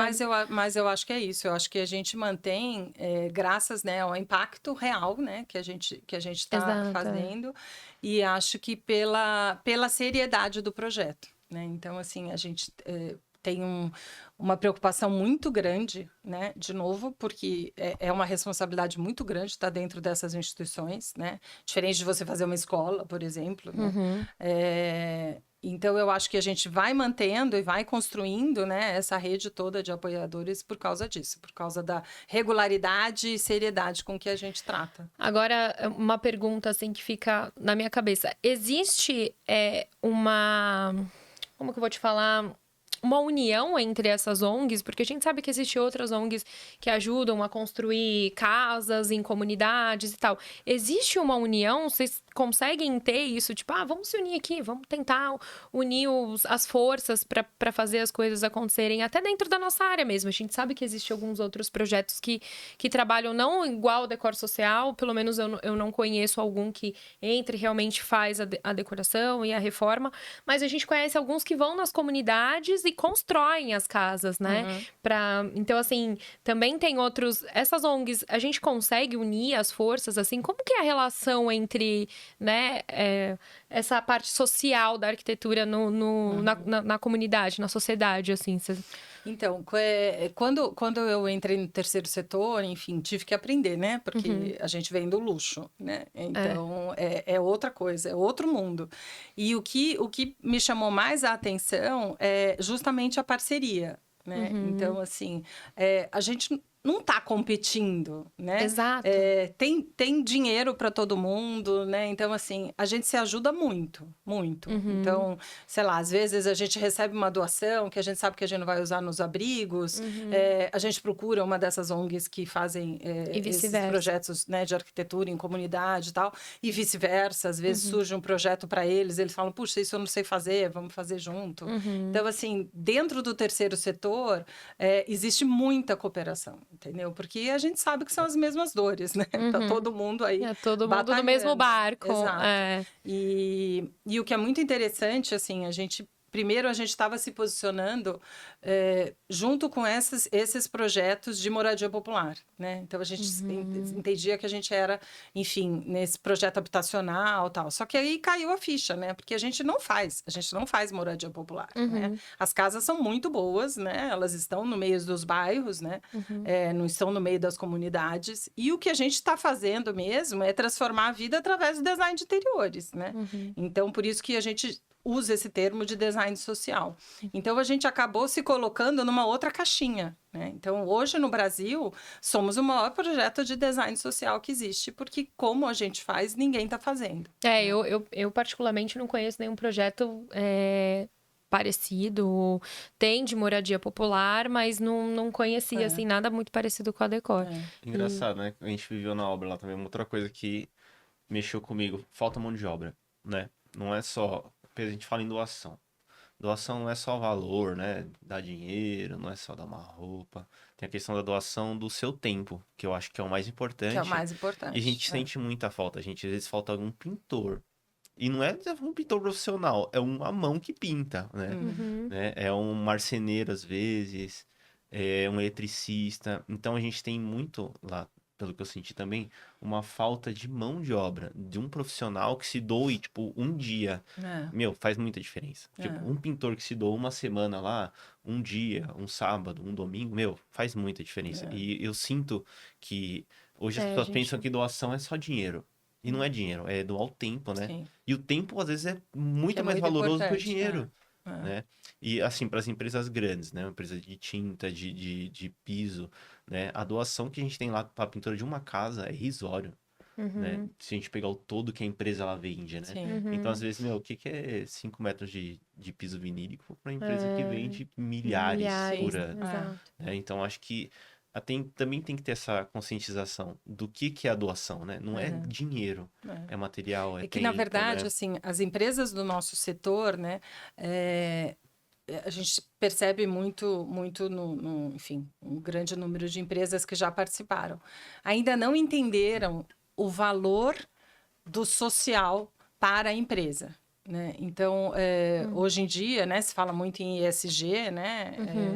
Mas eu acho que é isso. Eu acho que a gente mantém, graças, né, ao impacto real, né, que a gente está fazendo. E acho que pela seriedade do projeto. Né? Então, assim, a gente tem uma preocupação muito grande, né? De novo, porque é uma responsabilidade muito grande estar dentro dessas instituições, né? Diferente de você fazer uma escola, por exemplo, né? Então, eu acho que a gente vai mantendo e vai construindo, né, essa rede toda de apoiadores por causa disso, por causa da regularidade e seriedade com que a gente trata. Agora, uma pergunta assim que fica na minha cabeça. Existe uma... Como que eu vou te falar? Uma união entre essas ONGs, porque a gente sabe que existem outras ONGs que ajudam a construir casas em comunidades e tal. Existe uma união? Vocês conseguem ter isso? Tipo, vamos se unir aqui, vamos tentar unir as forças para fazer as coisas acontecerem, até dentro da nossa área mesmo. A gente sabe que existem alguns outros projetos que trabalham não igual o Decor Social, pelo menos eu não conheço algum que entre e realmente faz a decoração e a reforma, mas a gente conhece alguns que vão nas comunidades e constroem as casas, né? Então, assim, também tem outros... Essas ONGs, a gente consegue unir as forças, assim? Como que é a relação entre, né, essa parte social da arquitetura na comunidade, na sociedade, assim? Então, quando eu entrei no terceiro setor, enfim, tive que aprender, né? Porque a gente vem do luxo, né? Então, é outra coisa, é outro mundo. E o que me chamou mais a atenção é justamente a parceria, né? Então, assim, a gente não está competindo, né? Exato. Tem dinheiro para todo mundo, né? Então, assim, a gente se ajuda muito, muito. Então, sei lá, às vezes a gente recebe uma doação que a gente sabe que a gente não vai usar nos abrigos. A gente procura uma dessas ONGs que fazem esses projetos, né, de arquitetura em comunidade e tal. E vice-versa. Às vezes surge um projeto para eles, eles falam, puxa, isso eu não sei fazer, vamos fazer junto. Então, assim, dentro do terceiro setor, existe muita cooperação. Entendeu? Porque a gente sabe que são as mesmas dores, né? Tá todo mundo aí todo mundo no mesmo barco. Exato. E o que é muito interessante, assim, Primeiro, a gente estava se posicionando junto com esses projetos de moradia popular, né? Então, a gente entendia que a gente era, enfim, nesse projeto habitacional e tal. Só que aí caiu a ficha, né? Porque a gente não faz moradia popular, né? As casas são muito boas, né? Elas estão no meio dos bairros, né? Não estão no meio das comunidades. E o que a gente está fazendo mesmo é transformar a vida através do design de interiores, né? Então, por isso que a gente usa esse termo de design social. Então, a gente acabou se colocando numa outra caixinha, né? Então, hoje no Brasil, somos o maior projeto de design social que existe, porque como a gente faz, ninguém está fazendo. Eu particularmente não conheço nenhum projeto parecido. Tem de moradia popular, mas não conhecia, assim, nada muito parecido com a Decor. Engraçado, né? A gente viveu na obra lá também. Uma outra coisa que mexeu comigo, falta mão de obra, né? Não é só... A gente fala em doação. Doação não é só valor, né? Dar dinheiro, não é só dar uma roupa. Tem a questão da doação do seu tempo, que eu acho que é o mais importante. Que é o mais importante. E a gente sente muita falta. Às vezes falta algum pintor. E não é um pintor profissional, é uma mão que pinta, né? É um marceneiro, às vezes, é um eletricista. Então, a gente tem muito lá, pelo que eu senti também, uma falta de mão de obra, de um profissional que se doe, tipo, um dia. Meu, faz muita diferença. Tipo, um pintor que se doa uma semana lá, um dia, um sábado, um domingo, meu, faz muita diferença. E eu sinto que hoje as pessoas pensam que doação é só dinheiro. E não é dinheiro, é doar o tempo, né? Sim. E o tempo, às vezes, é muito mais valoroso que o dinheiro. Né? E, assim, para as empresas grandes, né? Uma empresa de tinta, de piso, né? A doação que a gente tem lá para a pintura de uma casa é irrisório, né? Se a gente pegar o todo que a empresa ela vende, né? Então, às vezes, meu, o que é 5 metros de piso vinílico para uma empresa que vende milhares por ano? Né? Então, acho que também tem que ter essa conscientização do que é a doação, né? Não é dinheiro, é material, é tempo. Que, na verdade, né? assim, as empresas do nosso setor, né? A gente percebe muito enfim, um grande número de empresas que já participaram. Ainda não entenderam o valor do social para a empresa. Né? Então, hoje em dia, né, se fala muito em ESG, né,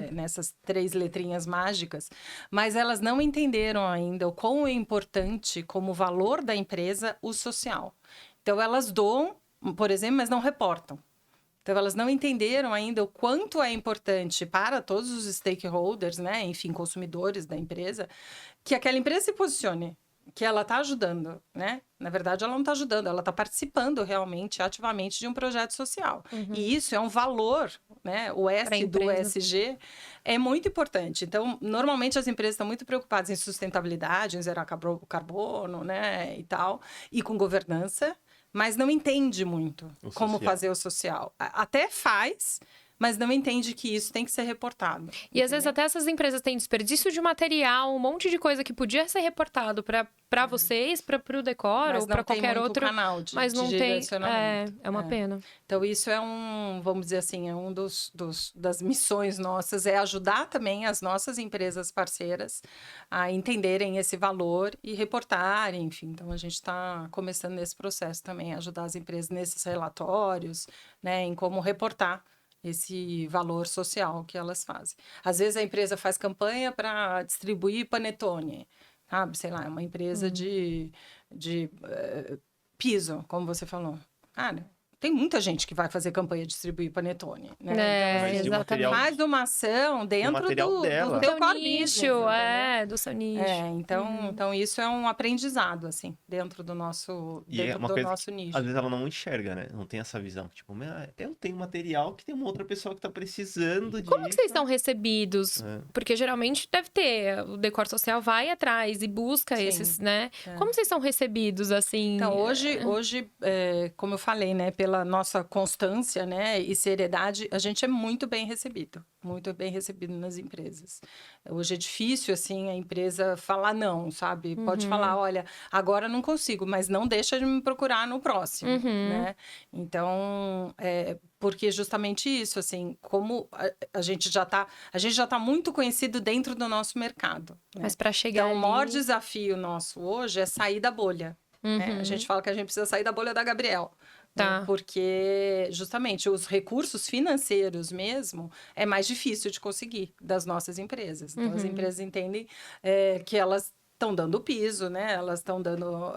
nessas 3 letrinhas mágicas, mas elas não entenderam ainda o quão é importante, como valor da empresa, o social. Então, elas doam, por exemplo, mas não reportam. Então, elas não entenderam ainda o quanto é importante para todos os stakeholders, né, enfim, consumidores da empresa, que aquela empresa se posicione. que ela está ajudando, né? Na verdade, ela não está ajudando, ela está participando realmente, ativamente de um projeto social. E isso é um valor, né? O S do ESG é muito importante. Então, normalmente as empresas estão muito preocupadas em sustentabilidade, em zerar carbono, né? E tal, e com governança, mas não entende muito como fazer o social. Até faz, mas não entende que isso tem que ser reportado. E às vezes até essas empresas têm desperdício de material, um monte de coisa que podia ser reportado para vocês, para o Decor ou para qualquer outro, canal de, mas não de tem. direcionamento. É uma pena. Então isso é vamos dizer assim, é um das missões nossas, é ajudar também as nossas empresas parceiras a entenderem esse valor e reportarem, enfim. Então a gente está começando nesse processo também, ajudar as empresas nesses relatórios, né, em como reportar esse valor social que elas fazem. Às vezes a empresa faz campanha para distribuir panetone, sabe? Sei lá, é uma empresa de piso, como você falou. Cara, tem muita gente que vai fazer campanha de distribuir panetone, né? Então, exatamente. Faz uma ação dentro do teu core business, do seu nicho. Então isso é um aprendizado, assim, dentro do nosso, nosso nicho. Às vezes ela não enxerga, né? Não tem essa visão. Tipo, eu tenho material que tem uma outra pessoa que tá precisando de... Como que vocês são recebidos? Porque geralmente deve ter, o Decor Social vai atrás e busca esses, né? Como vocês são recebidos, assim? Então, hoje como eu falei, né? Pela nossa constância, né, e seriedade, a gente é muito bem recebido nas empresas. Hoje é difícil, assim, a empresa falar não, sabe? Pode falar, olha, agora não consigo, mas não deixa de me procurar no próximo, né? Então, porque justamente isso, assim, como a gente já tá muito conhecido dentro do nosso mercado. Né? Mas para chegar Então, o maior desafio nosso hoje é sair da bolha. Né? A gente fala que a gente precisa sair da bolha da Gabriel. Tá. Porque, justamente, os recursos financeiros mesmo é mais difícil de conseguir das nossas empresas. Então, as empresas entendem que elas estão dando o piso, né? Elas estão dando,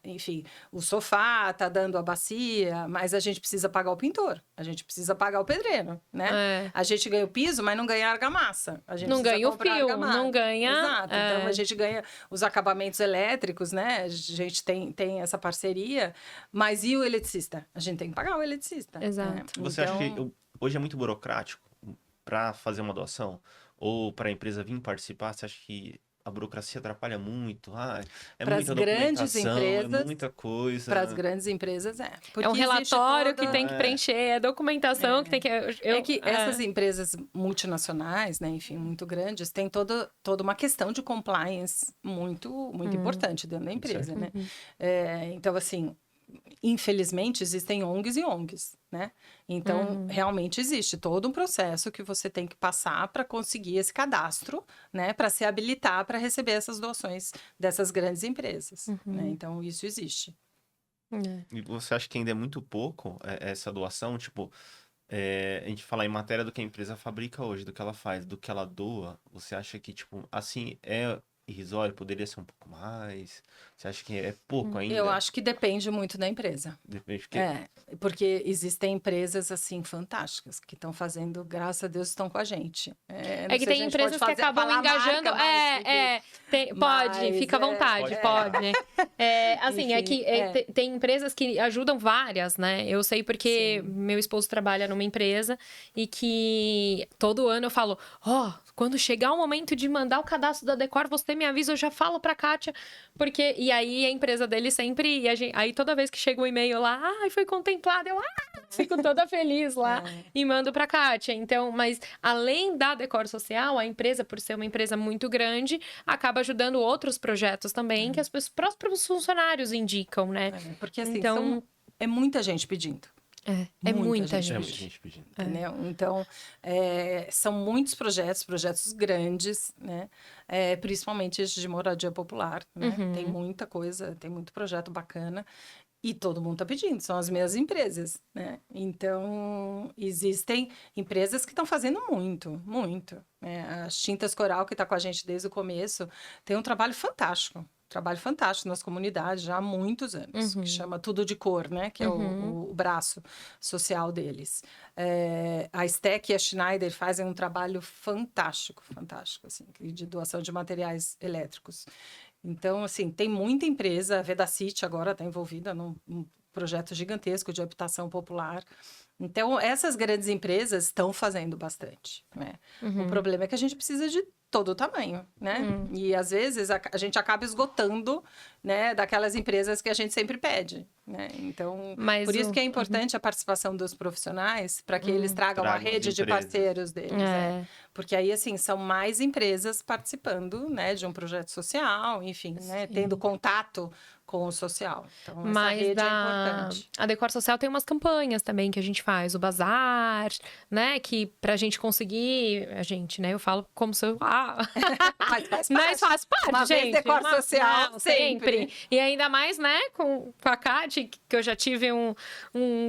enfim, o sofá, tá dando a bacia, mas a gente precisa pagar o pintor, a gente precisa pagar o pedreiro, né? A gente ganha o piso, mas não ganha a argamassa. A gente não ganha o fio, não ganha... Exato, então a gente ganha os acabamentos elétricos, né? A gente tem essa parceria, mas e o eletricista? A gente tem que pagar o eletricista. Exato. Você acha que hoje é muito burocrático para fazer uma doação? Ou para a empresa vir participar? Você acha que a burocracia atrapalha muito? Muita grandes empresas, é muita coisa. Para as grandes empresas, Porque é um relatório que tem que preencher, é documentação que tem que... essas empresas multinacionais, né, enfim, muito grandes, têm toda uma questão de compliance muito importante dentro da empresa, né? Então, assim... Infelizmente, existem ONGs e ONGs, né? Então, realmente existe todo um processo que você tem que passar para conseguir esse cadastro, né? Para se habilitar para receber essas doações dessas grandes empresas, né? Então, isso existe. E você acha que ainda é muito pouco essa doação? Tipo, a gente fala em matéria do que a empresa fabrica hoje, do que ela faz, do que ela doa. Você acha que, tipo, assim, irrisório, poderia ser um pouco mais? Você acha que é pouco ainda? Eu acho que depende muito da empresa. Depende que... porque existem empresas, assim, fantásticas, que estão fazendo, graças a Deus, estão com a gente. Que tem empresas que acabam engajando... Pode, fica à vontade, pode. Assim, enfim, tem empresas que ajudam várias, né? Eu sei porque meu esposo trabalha numa empresa e que todo ano eu falo, quando chegar o momento de mandar o cadastro da Decor, você me avisa, eu já falo pra Kátia, porque... E aí a empresa dele sempre... Aí toda vez que chega um e-mail lá, foi contemplado, eu fico toda feliz lá e mando pra Kátia. Então, mas além da Decor Social, a empresa, por ser uma empresa muito grande, acaba ajudando outros projetos também, que os próprios funcionários indicam, né? Porque assim, é muita gente pedindo. É muita gente pedindo. Entendeu? Então, são muitos projetos grandes, né? Principalmente esses de moradia popular, né? Tem muita coisa, tem muito projeto bacana. E todo mundo está pedindo, são as mesmas empresas, né? Então, existem empresas que estão fazendo muito, muito. As Tintas Coral, que está com a gente desde o começo, tem um trabalho fantástico nas comunidades já há muitos anos, que chama Tudo de Cor, né? Que é o braço social deles. A Steck e a Schneider fazem um trabalho fantástico, assim, de doação de materiais elétricos. Então, assim, tem muita empresa, a Vedacity agora está envolvida num projeto gigantesco de habitação popular. Então, essas grandes empresas estão fazendo bastante, né? O problema é que a gente precisa de todo o tamanho, né? E, às vezes, a gente acaba esgotando, né, daquelas empresas que a gente sempre pede, né? Então, por isso que é importante a participação dos profissionais, para que eles tragam uma rede de parceiros deles, né? Porque aí, assim, são mais empresas participando, né, de um projeto social, enfim, né, tendo contato com o social. Então, essa rede é importante. A Decor Social tem umas campanhas também que a gente faz, o bazar, né? Que pra gente conseguir, né? Eu falo como se eu... Mas faz parte, uma gente. Decor Social, não, sempre. E ainda mais, né? Com a Kati, que eu já tive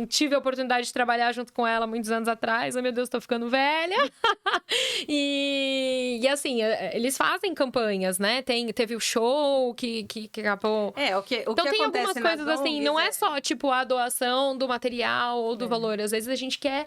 tive a oportunidade de trabalhar junto com ela muitos anos atrás. Ai, meu Deus, tô ficando velha. E assim, eles fazem campanhas, né? Teve o show que acabou... Então, tem algumas coisas assim, não é só, tipo, a doação do material ou do valor. Às vezes a gente quer...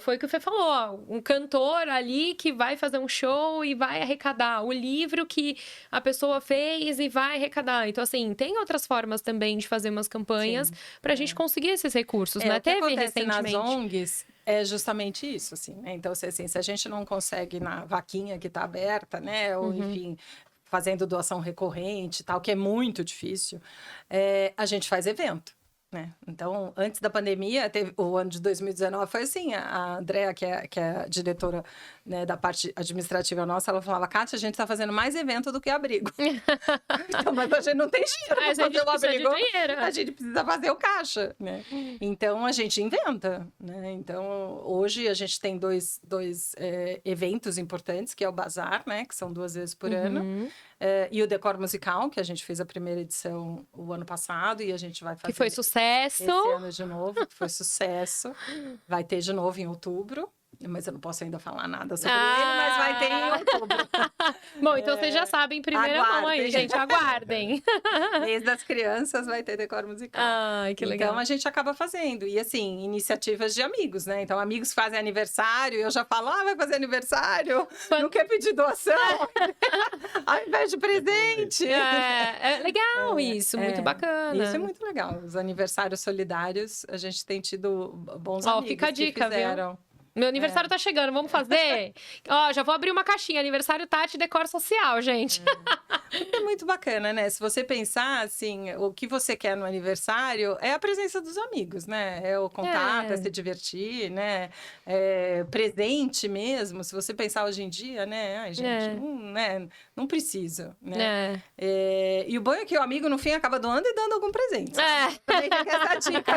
foi o que o Fê falou, ó, um cantor ali que vai fazer um show e vai arrecadar. O livro que a pessoa fez e vai arrecadar. Então, assim, tem outras formas também de fazer umas campanhas pra gente conseguir esses recursos, né? O que Teve acontece recentemente... nas ONGs é justamente isso, assim, né? Então, assim, se a gente não consegue na vaquinha que tá aberta, né? Ou, enfim... fazendo doação recorrente, tal, que é muito difícil, a gente faz evento, né? Então, antes da pandemia, o ano de 2019 foi assim, a Andrea, que é a diretora, né, da parte administrativa nossa, ela falava, Kátia, a gente está fazendo mais evento do que abrigo. Então, mas a gente não tem dinheiro para fazer o abrigo, a gente precisa fazer o caixa, né? Então, a gente inventa, né? Então, hoje a gente tem dois eventos importantes, que é o Bazar, né, que são 2 vezes por ano, e o Decor Musical, que a gente fez a primeira edição o ano passado, e a gente vai fazer... Que foi sucesso. Esse ano de novo, que foi sucesso. Vai ter de novo em outubro. Mas eu não posso ainda falar nada sobre ele, mas vai ter em outubro. Bom, então vocês já sabem em primeira mão aí, gente. Aguardem. Mês das crianças vai ter Decor Musical. Ai, que legal. Então, a gente acaba fazendo. E, assim, iniciativas de amigos, né? Então, amigos fazem aniversário, eu já falo, vai fazer aniversário, não quer pedir doação, ao invés de presente. É legal isso, muito bacana. Isso é muito legal. Os aniversários solidários, a gente tem tido bons amigos fica a dica, que fizeram. Viu? Meu aniversário tá chegando, vamos fazer? Já vou abrir uma caixinha, aniversário Tati Decor Social, gente. É muito bacana, né? Se você pensar, assim, o que você quer no aniversário é a presença dos amigos, né? É o contato, é se divertir, né? É presente mesmo. Se você pensar hoje em dia, né? Ai, gente, não preciso, né? E o bom é que o amigo, no fim, acaba doando e dando algum presente. Também fica essa dica.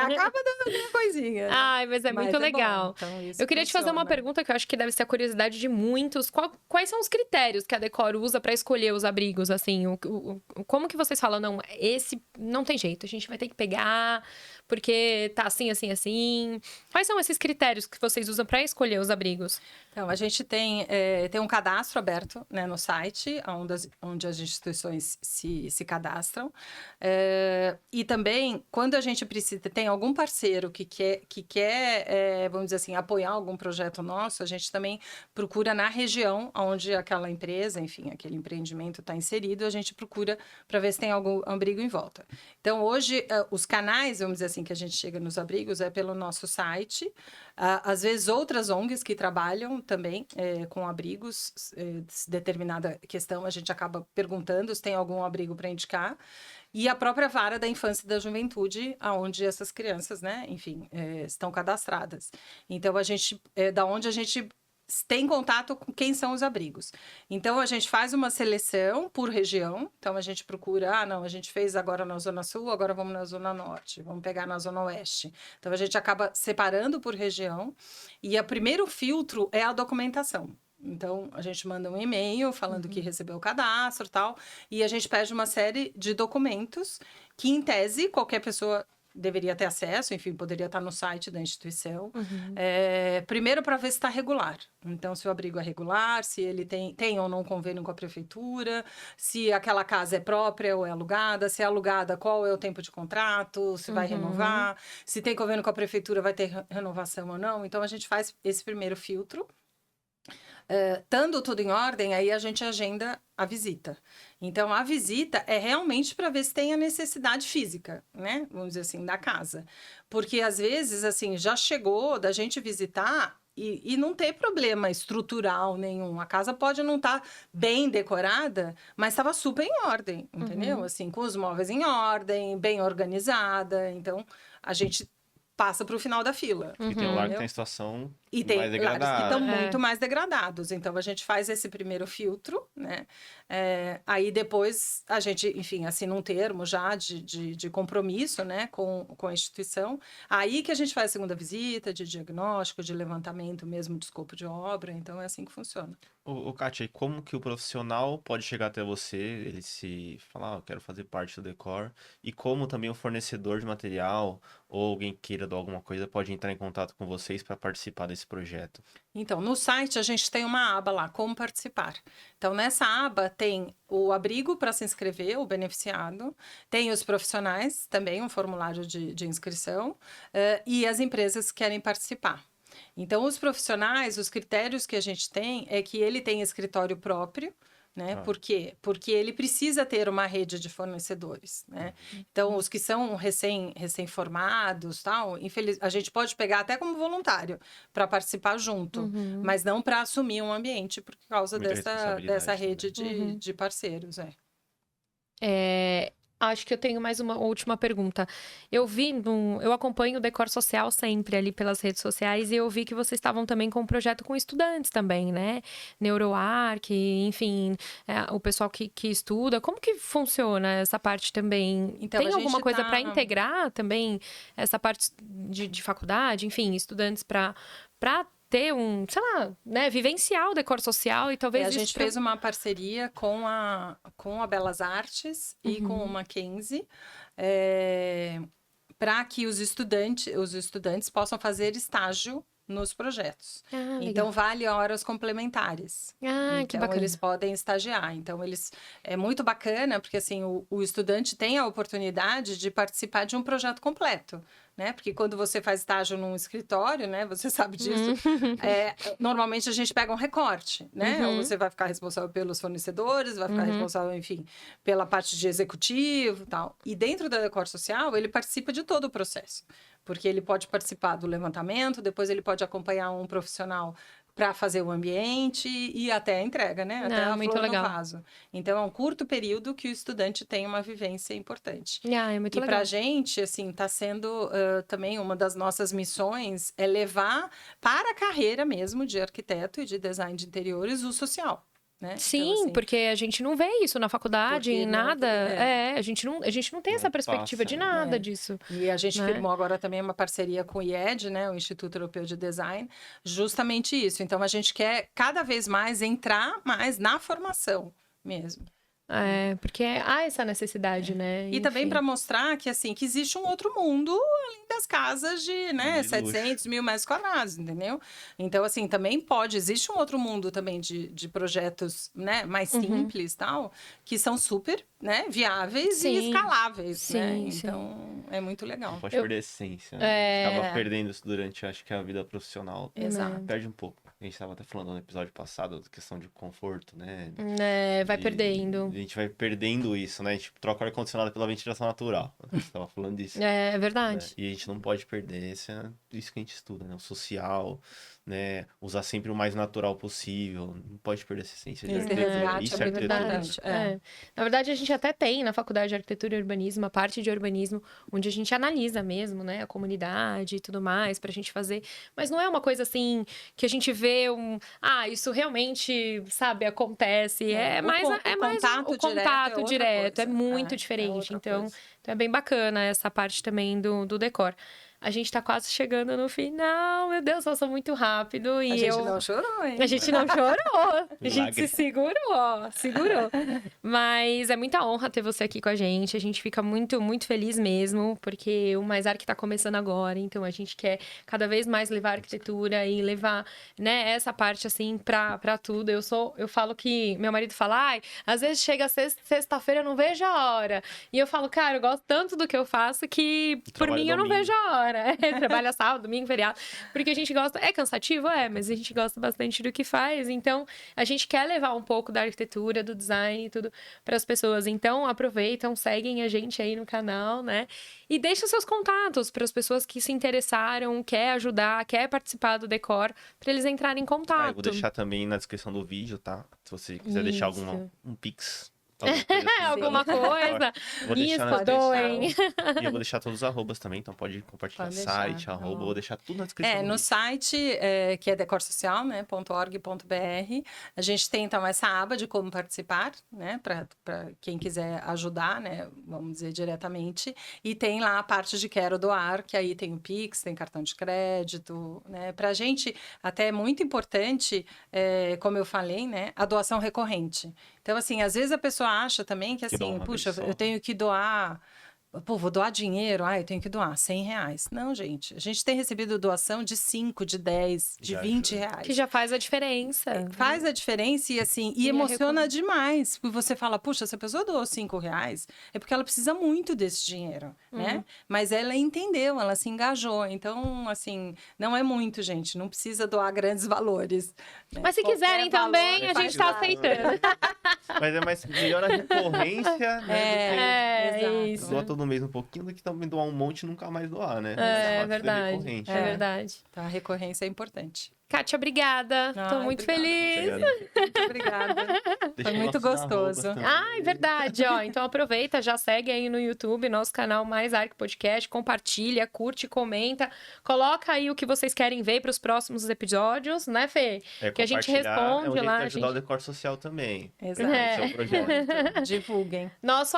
Acaba dando alguma coisinha. Ai, mas é muito legal. Então, eu queria te fazer uma pergunta que eu acho que deve ser a curiosidade de muitos. Quais são os critérios que a Decor usa para escolher os abrigos, assim? Como que vocês falam, não, esse não tem jeito, a gente vai ter que pegar, porque tá assim, assim, assim. Quais são esses critérios que vocês usam para escolher os abrigos? Então, a gente tem um cadastro aberto, né, no site, onde as instituições se cadastram. E também, quando a gente tem algum parceiro que quer vamos dizer assim, apoiar algum projeto nosso, a gente também procura na região onde aquela empresa, enfim, aquele empreendimento está inserido, a gente procura para ver se tem algum abrigo em volta. Então, hoje, os canais, vamos dizer assim, que a gente chega nos abrigos é pelo nosso site. Às vezes, outras ONGs que trabalham também com abrigos, determinada questão, a gente acaba perguntando se tem algum abrigo para indicar. E a própria vara da infância e da juventude, onde essas crianças, né, enfim, estão cadastradas. Então, da onde a gente tem contato com quem são os abrigos. Então, a gente faz uma seleção por região. Então, a gente procura, a gente fez agora na Zona Sul, agora vamos na Zona Norte, vamos pegar na Zona Oeste. Então, a gente acaba separando por região. E o primeiro filtro é a documentação. Então, a gente manda um e-mail falando que recebeu o cadastro e tal, e a gente pede uma série de documentos que, em tese, qualquer pessoa deveria ter acesso, enfim, poderia estar no site da instituição. Primeiro, para ver se está regular. Então, se o abrigo é regular, se ele tem ou não convênio com a prefeitura, se aquela casa é própria ou é alugada, se é alugada, qual é o tempo de contrato, se vai renovar, se tem convênio com a prefeitura, vai ter renovação ou não. Então, a gente faz esse primeiro filtro. Estando tudo em ordem, aí a gente agenda a visita. Então, a visita é realmente para ver se tem a necessidade física, né? Vamos dizer assim, da casa. Porque, às vezes, assim, já chegou da gente visitar e não ter problema estrutural nenhum. A casa pode não estar bem decorada, mas estava super em ordem, entendeu? Assim, com os móveis em ordem, bem organizada. Então, a gente passa para o final da fila. E tem um lar que entendeu? tem a situação E tem mais lares que degradada. estão muito mais degradados. Então, a gente faz esse primeiro filtro, né? Aí, depois, a gente, enfim, assina um termo já de compromisso, né? Com a instituição. Aí que a gente faz a segunda visita, de diagnóstico, de levantamento mesmo de escopo de obra. Então, é assim que funciona. Ô, Kátia, e como que o profissional pode chegar até você, ele se falar, eu quero fazer parte do Decor, e como também o fornecedor de material ou alguém queira doar alguma coisa pode entrar em contato com vocês para participar desse projeto? Então, no site a gente tem uma aba lá, como participar. Então, nessa aba tem o abrigo para se inscrever, o beneficiado, tem os profissionais, também um formulário de inscrição, e as empresas que querem participar. Então, os profissionais, os critérios que a gente tem é que ele tem escritório próprio, né? Por quê? Porque ele precisa ter uma rede de fornecedores, né? Então, os que são recém-formados, tal, a gente pode pegar até como voluntário para participar junto, mas não para assumir um ambiente por causa Muita dessa responsabilidade rede também. de parceiros, Acho que eu tenho mais uma última pergunta. Eu acompanho o Decor Social sempre ali pelas redes sociais e eu vi que vocês estavam também com um projeto com estudantes também, né? NeuroArc, enfim, o pessoal que estuda. Como que funciona essa parte também? Então, Tem a alguma gente coisa tá- para integrar também essa parte de faculdade, enfim, estudantes para ter sei lá, né, vivenciar o Decor Social e talvez a isso gente fez uma parceria com a Belas Artes e com o Mackenzie, para que os estudantes possam fazer estágio nos projetos. legal. Então, vale horas complementares. Que Então, bacana. eles podem estagiar. Então, é muito bacana, porque assim, o estudante tem a oportunidade de participar de um projeto completo, né? Porque quando você faz estágio num escritório, né? Você sabe disso. Normalmente, a gente pega um recorte, né? Ou você vai ficar responsável pelos fornecedores, vai ficar responsável, enfim, pela parte de executivo e tal. E dentro da Decor Social, ele participa de todo o processo. Porque ele pode participar do levantamento, depois ele pode acompanhar um profissional para fazer o ambiente e até a entrega, né? Até a muito flor legal. no vaso. Então, é um curto período que o estudante tem uma vivência importante. É muito E legal. para a gente, assim, está sendo também uma das nossas missões é levar para a carreira mesmo de arquiteto e de design de interiores o social. Né? Sim, então, assim, porque a gente não vê isso na faculdade, em nada. A gente não tem essa perspectiva de nada disso. E a gente né? firmou agora também uma parceria com o IED, né, o Instituto Europeu de Design, justamente isso. Então, a gente quer cada vez mais entrar mais na formação mesmo. Porque há essa necessidade, né? E também para mostrar que, assim, que existe um outro mundo além das casas de, né, 700 mil metros quadrados, entendeu? Então, assim, também existe um outro mundo também de projetos, né, mais simples, tal, que são super, né, viáveis e escaláveis, né? Então, é muito legal. Não pode perder a essência, né? Acaba perdendo isso durante, acho que a vida profissional. Exato. Perde um pouco. A gente estava até falando no episódio passado da questão de conforto, né? Vai perdendo. A gente vai perdendo isso, né? A gente troca o ar-condicionado pela ventilação natural. A gente estava falando disso. É verdade. Né? E a gente não pode perder isso que a gente estuda, né? O social, né? Usar sempre o mais natural possível. Não pode perder essa essência de arquitetura. Isso é arquitetura. Na verdade, a gente até tem na Faculdade de Arquitetura e Urbanismo, a parte de urbanismo, onde a gente analisa mesmo, né? A comunidade e tudo mais, pra gente fazer. Mas não é uma coisa assim que a gente vê isso realmente, sabe, acontece. É mais o contato direto. É muito diferente. Então, é bem bacana essa parte também do decor. A gente tá quase chegando no final. Meu Deus, passou muito rápido. E a gente não chorou, hein? A gente não chorou. A gente se segurou. Mas é muita honra ter você aqui com a gente. A gente fica muito, muito feliz mesmo, porque o Mais Arc tá começando agora. Então, a gente quer cada vez mais levar a arquitetura e levar, né, essa parte, assim, pra tudo. Eu falo que... Meu marido fala, às vezes chega sexta-feira, eu não vejo a hora. E eu falo, cara, eu gosto tanto do que eu faço que, por mim, eu não vejo a hora. hora, trabalha sábado, domingo, feriado, porque a gente gosta, é cansativo, mas a gente gosta bastante do que faz, então a gente quer levar um pouco da arquitetura, do design e tudo para as pessoas, então aproveitam, seguem a gente aí no canal, né, e deixa seus contatos para as pessoas que se interessaram, quer ajudar, quer participar do Decor, para eles entrarem em contato. Eu vou deixar também na descrição do vídeo, tá? Se você quiser deixar um pix. Alguma coisa. Eu vou deixar na Isso, doem. descrição. E eu vou deixar todos os arrobas também, então pode compartilhar Pode deixar, site, tá arroba, bom. vou deixar tudo na descrição. do No vídeo. site, que é decorsocial, né, .org.br, a gente tem, então, essa aba de como participar, né, para quem quiser ajudar, né, vamos dizer, diretamente, e tem lá a parte de quero doar, que aí tem o Pix, tem cartão de crédito, né, pra gente, até é muito importante, como eu falei, né, a doação recorrente. Então, assim, às vezes a pessoa acha também que, Que doa assim, uma puxa, vez só. eu tenho que doar... Pô, vou doar dinheiro? Eu tenho que doar R$100. Não, gente. A gente tem recebido doação de 5, de 10, de Já R$20. ajuda. Que já faz a diferença. Faz a diferença e, assim, e E emociona demais. Porque você fala, puxa, se a pessoa doou R$5, é porque ela precisa muito desse dinheiro, né? Mas ela entendeu, ela se engajou. Então, assim, não é muito, gente. Não precisa doar grandes valores. Né? Mas se Qualquer quiserem também, a valor gente faz tá parte. aceitando. Mas é mais melhor a recorrência, né? Exato. Isso. Doar todo mês um pouquinho do que também doar um monte e nunca mais doar, né? É Fácil ser verdade. recorrente. É verdade. Então, a recorrência é importante. Kátia, obrigada. Tô Ai, muito obrigada. feliz. Muito obrigada. Deixa Foi muito nossos gostoso. arrobas também. Ai, verdade, ó. Então aproveita, já segue aí no YouTube, nosso canal Mais Arc Podcast, compartilha, curte, comenta, coloca aí o que vocês querem ver para os próximos episódios, né, Fê? Que a gente Compartilhar responde é um jeito lá, de a ajudar o gente- decor social também. Exato. Esse é o projeto. Divulguem. Nosso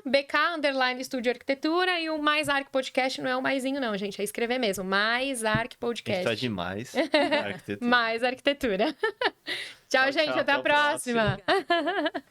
@BK_Estúdio Arquitetura e o Mais Arc Podcast não é o maisinho não, gente, é escrever mesmo, Mais Arc A gente Podcast. tá demais na arquitetura. Mais Arquitetura. Tchau, Tchau, gente, tchau, até a até o próximo. próxima.